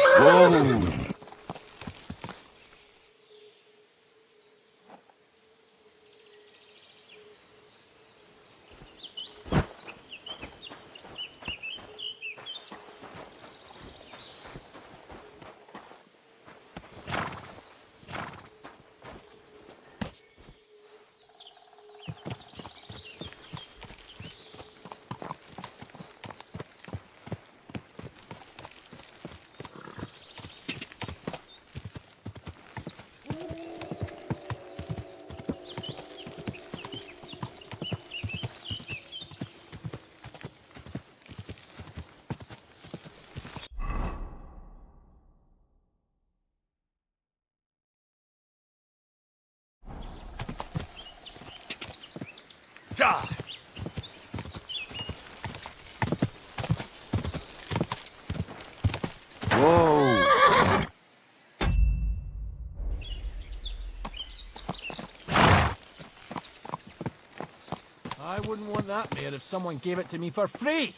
I wouldn't want that made if someone gave it to me for free.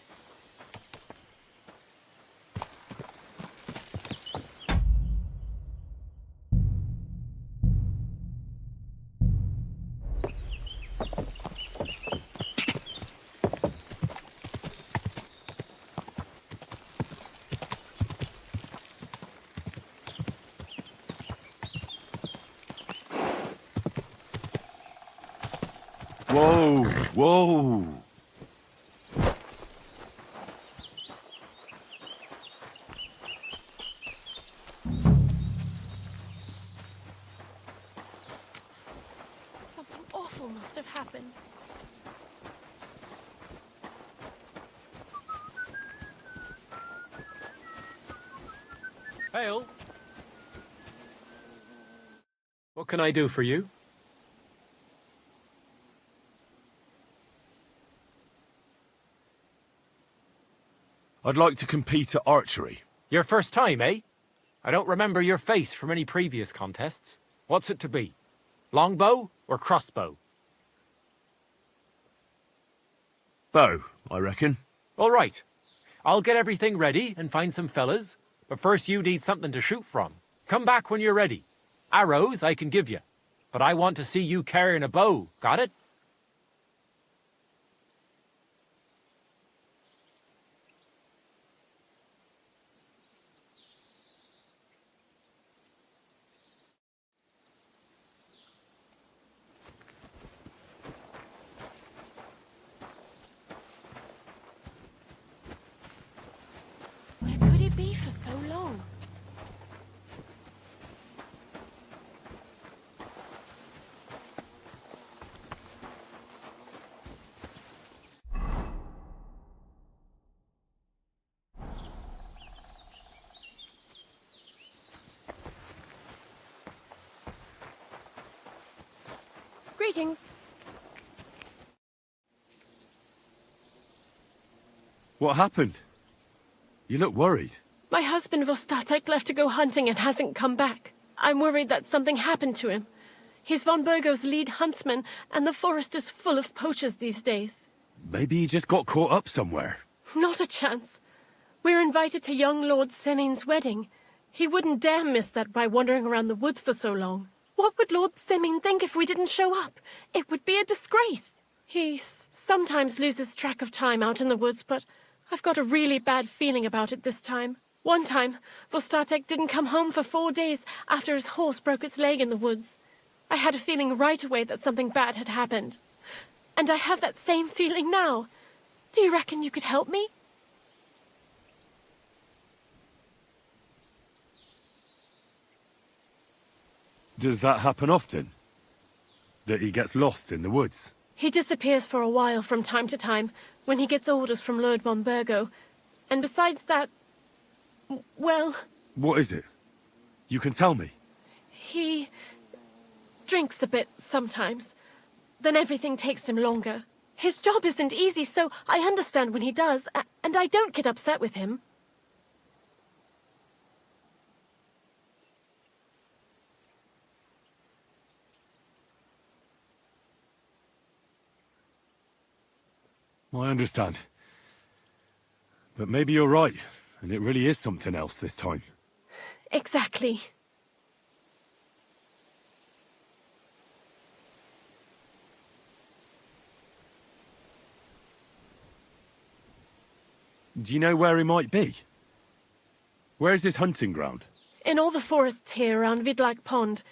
Whoa! Whoa! Something awful must have happened. Hail. What can I do for you? I'd like to compete at archery. Your first time, eh? I don't remember your face from any previous contests. What's it to be? Longbow or crossbow? Bow, I reckon. All right. I'll get everything ready and find some fellas, but first you need something to shoot from. Come back when you're ready. Arrows I can give you, but I want to see you carrying a bow, got it? Where could he be for so long? Greetings. What happened? You look worried. My husband Vostatek left to go hunting and hasn't come back. I'm worried that something happened to him. He's von Bergow's lead huntsman, and the forest is full of poachers these days. Maybe he just got caught up somewhere. Not a chance. We're invited to young Lord Semin's wedding. He wouldn't dare miss that by wandering around the woods for so long. What would Lord Semin think if we didn't show up? It would be a disgrace. He sometimes loses track of time out in the woods, but I've got a really bad feeling about it this time. One time, Vostatek didn't come home for 4 days after his horse broke its leg in the woods. I had a feeling right away that something bad had happened. And I have that same feeling now. Do you reckon you could help me? Does that happen often? That he gets lost in the woods? He disappears for a while from time to time when he gets orders from Lord von Bergow. And besides that, well... What is it? You can tell me. He drinks a bit sometimes. Then everything takes him longer. His job isn't easy, so I understand when he does, and I don't get upset with him. I understand. But maybe you're right, and it really is something else this time. Exactly. Do you know where he might be? Where is his hunting ground? In all the forests here around Vidlak Pond.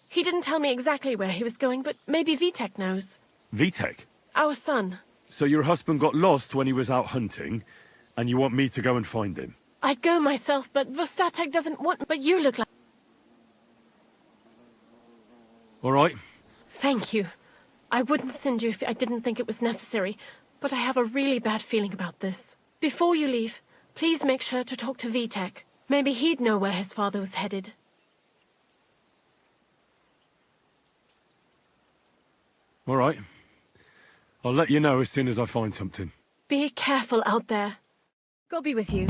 He didn't tell me exactly where he was going, but maybe Vitek knows. Vitek? Our son. So your husband got lost when he was out hunting, and you want me to go and find him? I'd go myself, but Vostatek doesn't want... But you look like... All right. Thank you. I wouldn't send you if I didn't think it was necessary, but I have a really bad feeling about this. Before you leave, please make sure to talk to Vitek. Maybe he'd know where his father was headed. All right. I'll let you know as soon as I find something. Be careful out there. God be with you.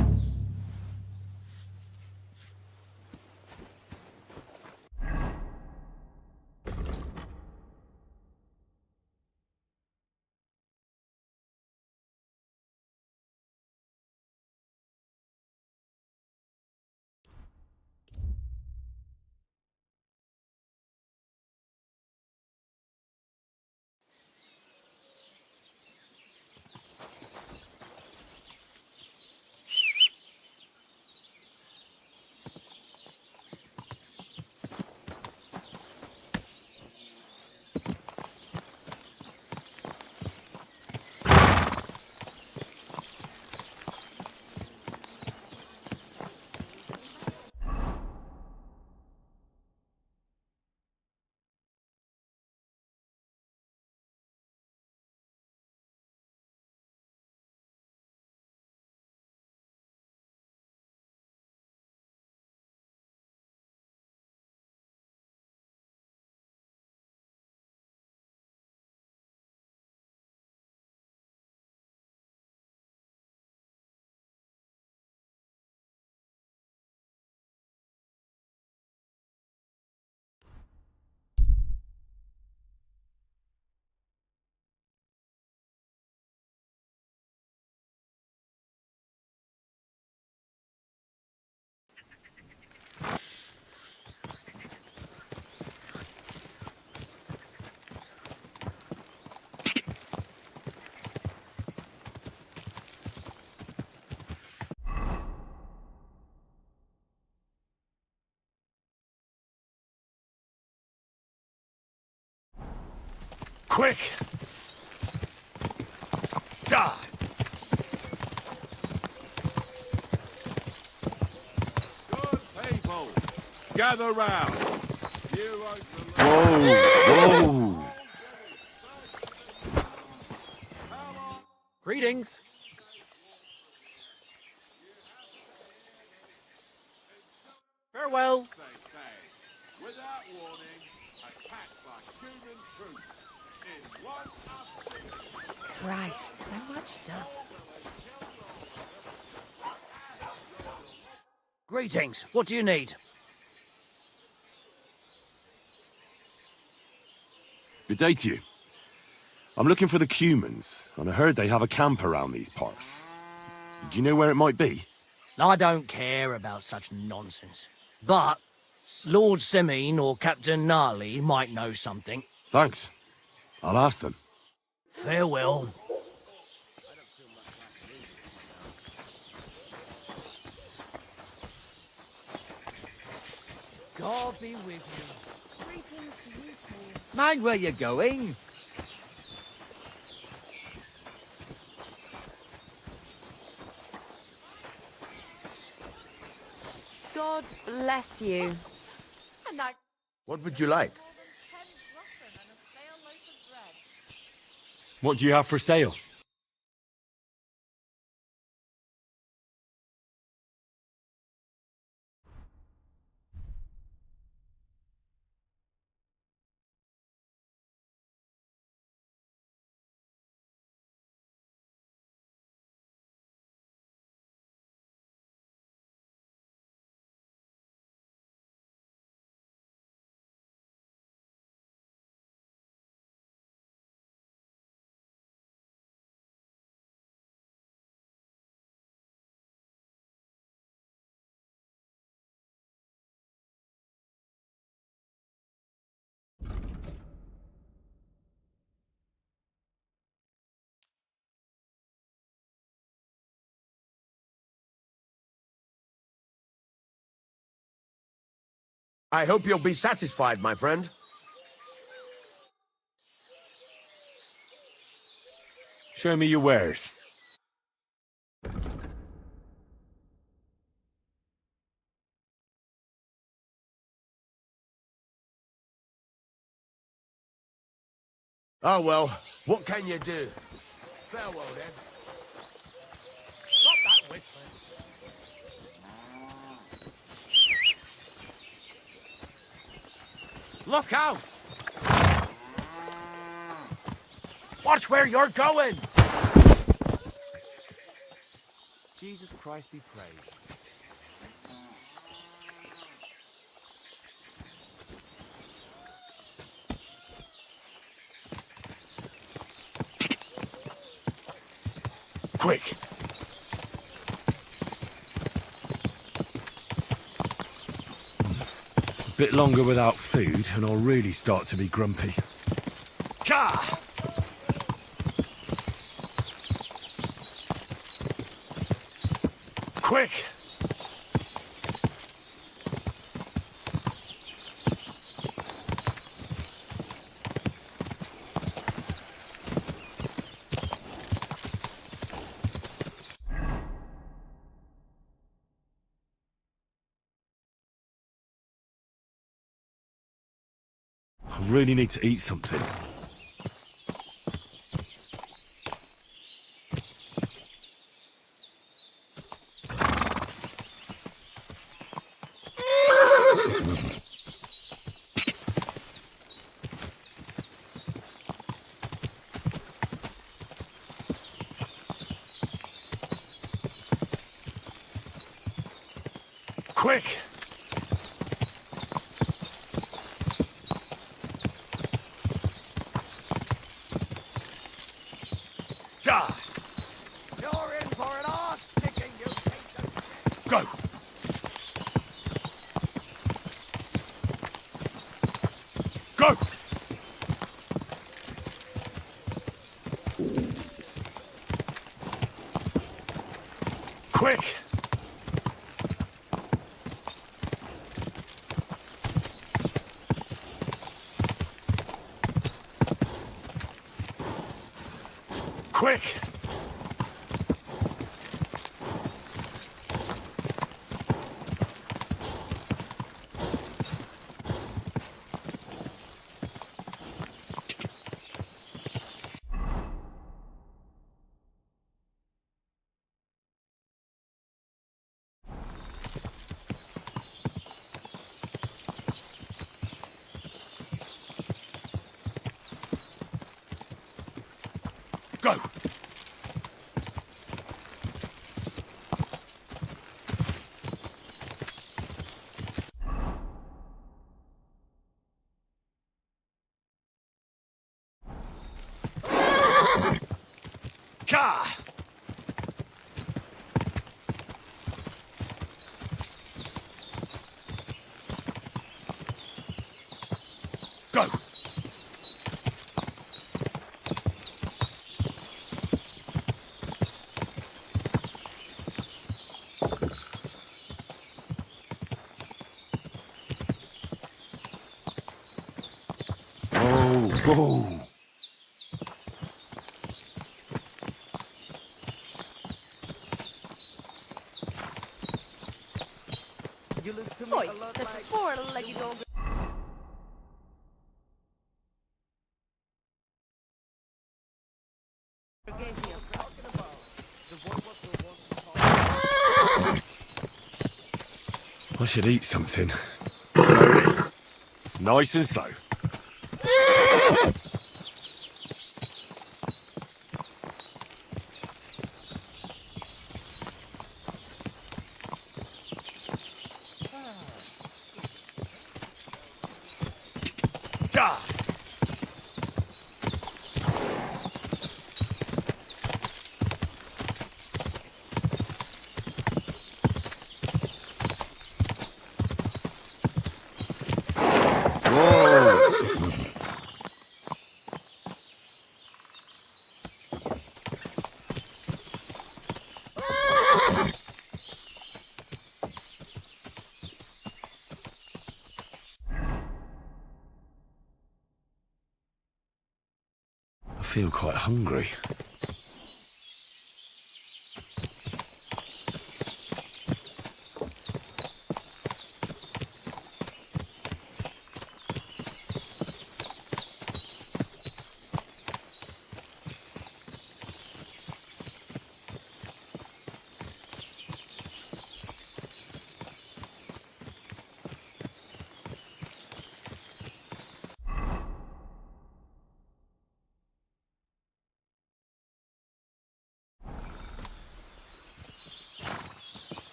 Quick! Die! Good people, gather round. Whoa! Greetings. Farewell. Without warning, attacked by human troops. In one afternoon. Christ, so much dust. Greetings. What do you need? Good day to you. I'm looking for the Cumans, and I heard they have a camp around these parts. Do you know where it might be? I don't care about such nonsense. But Lord Semine or Captain Gnarly might know something. Thanks. I'll ask them. Farewell. God be with you. Greetings to you too. Mind where you're going? God bless you. And I... What would you like? What do you have for sale? I hope you'll be satisfied, my friend. Show me your wares. Oh well, what can you do? Farewell then. Stop that whistling. Look out! Watch where you're going! Jesus Christ be praised. Quick! A bit longer without food, and I'll really start to be grumpy. Ka! Quick! I really need to eat something. Quick! Die! You're in for an arse kicking, you piece of... Go! Go! Quick! quick! Go! Ka! Go! Whoa! You look to me a lot like... That's a four-legged old... I should eat something. Slowly. Nice and slow. Ja! I feel quite hungry.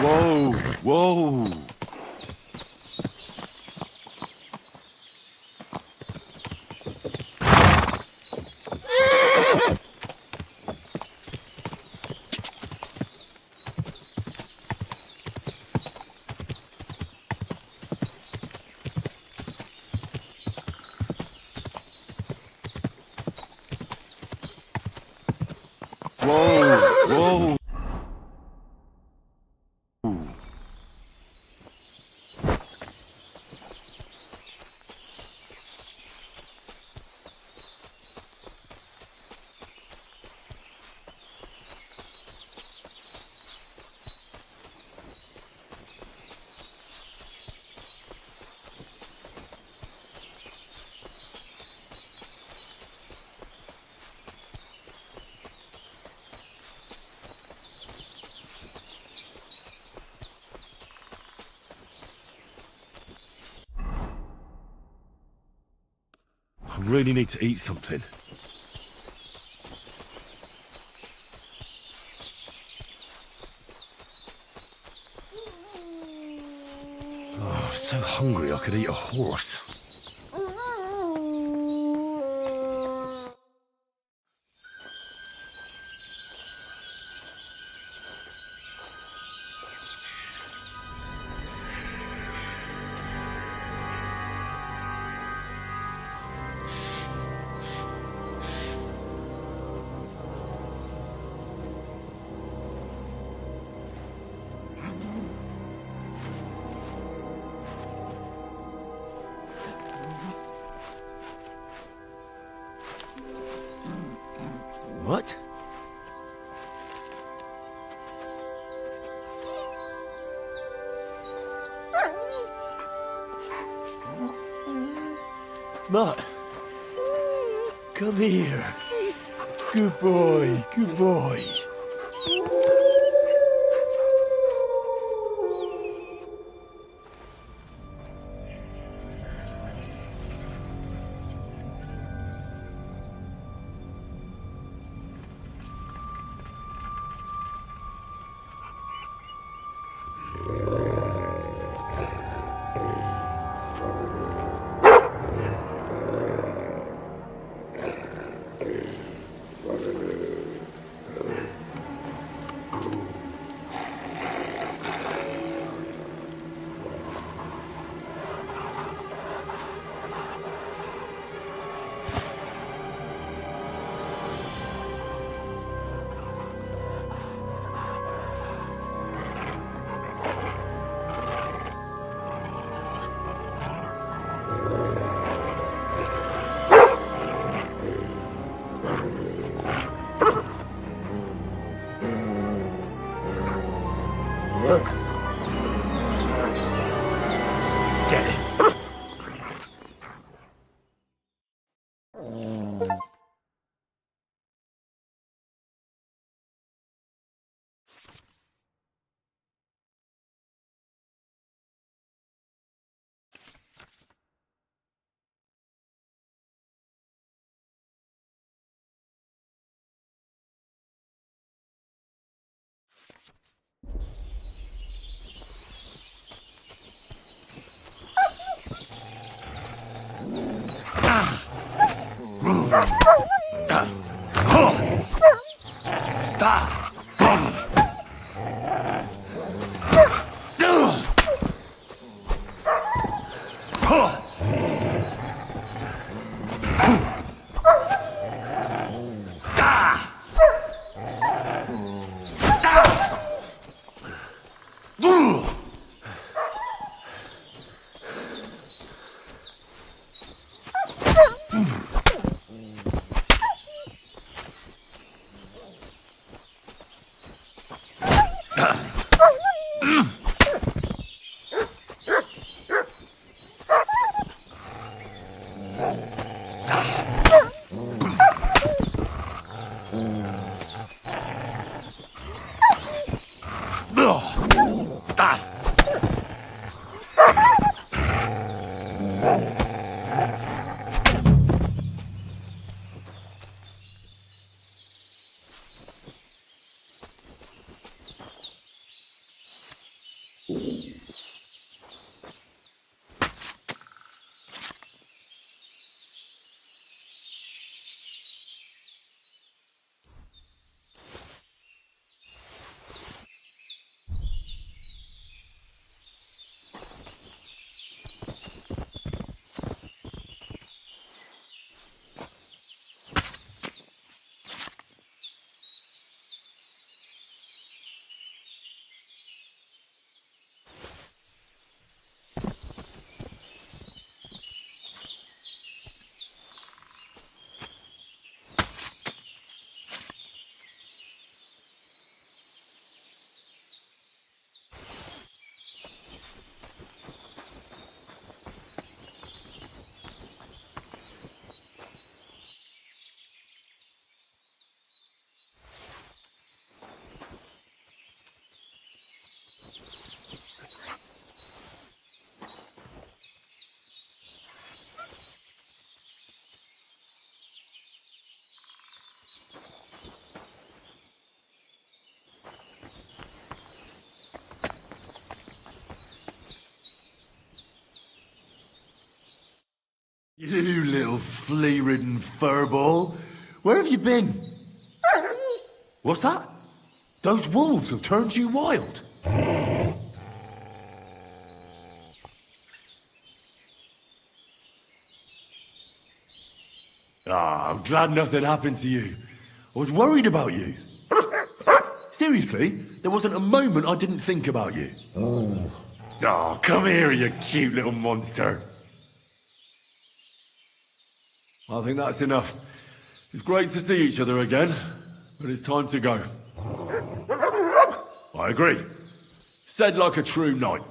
Whoa! Whoa! Whoa! Whoa! I really need to eat something. Oh, I'm so hungry I could eat a horse. What? Mutt, come here. Good boy, good boy. You little flea-ridden furball. Where have you been? What's that? Those wolves have turned you wild. I'm glad nothing happened to you. I was worried about you. Seriously, there wasn't a moment I didn't think about you. Oh, come here, you cute little monster. I think that's enough. It's great to see each other again, but it's time to go. I agree. Said like a true knight.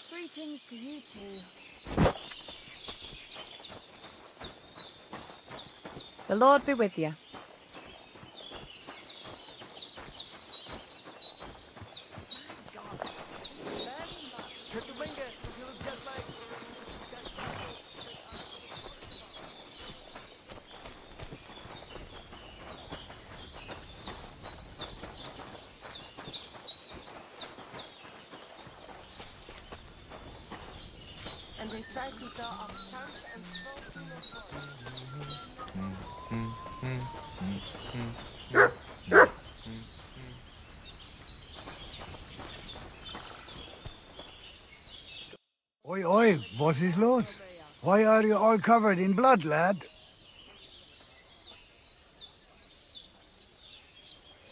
Greetings to you two. The Lord be with you. Oi, oi, was is los? Why are you all covered in blood, lad?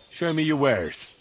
Show me your wares.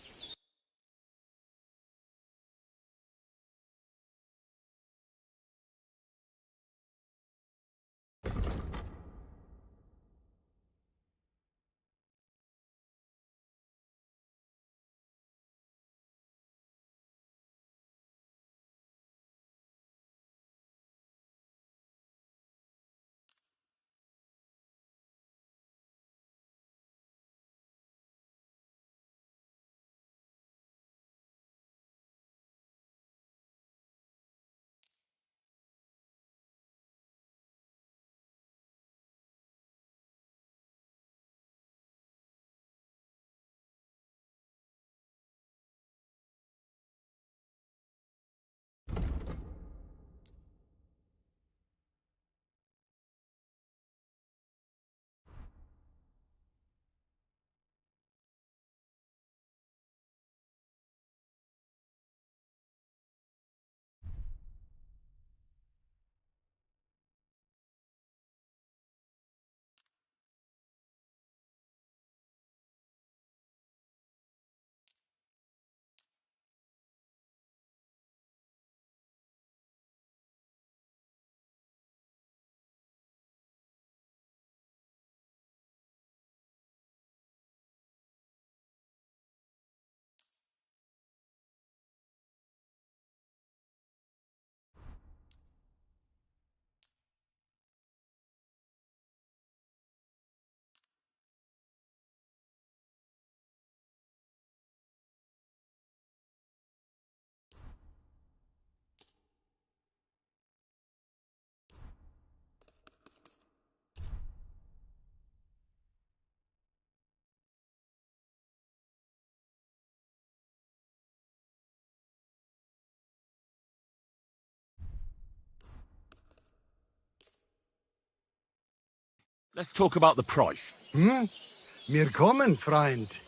Let's talk about the price. Mir kommen, Freund.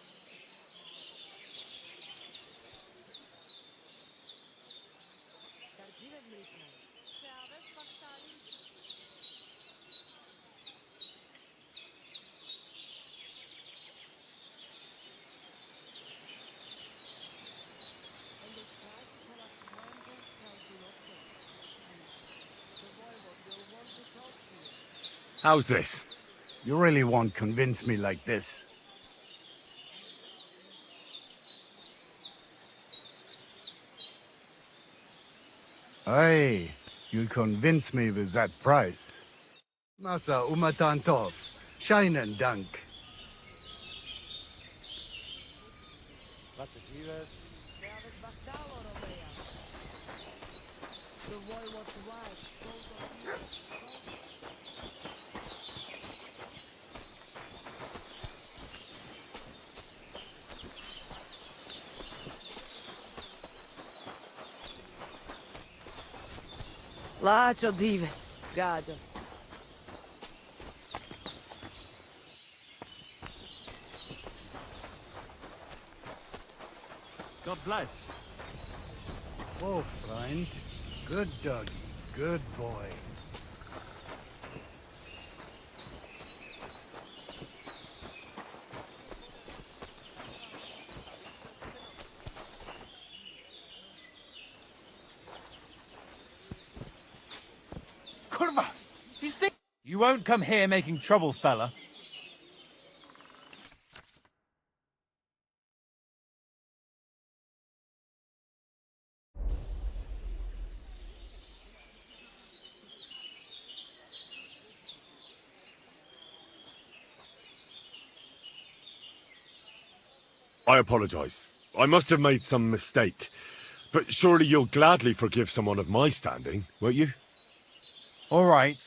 How's this? You really won't convince me like this. Aye, you'll convince me with that price. Massa umatantov, scheinen Dank. Lacho dives, gajo. God bless. Oh, Freund. Good doggy. Good boy. Kurva! You won't come here making trouble, fella. I apologize. I must have made some mistake. But surely you'll gladly forgive someone of my standing, won't you? All right.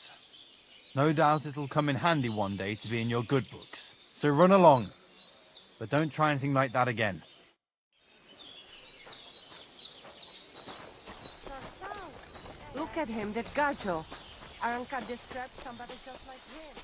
No doubt it'll come in handy one day to be in your good books. So run along. But don't try anything like that again. Look at him, that gajo. Aren't described somebody just like him.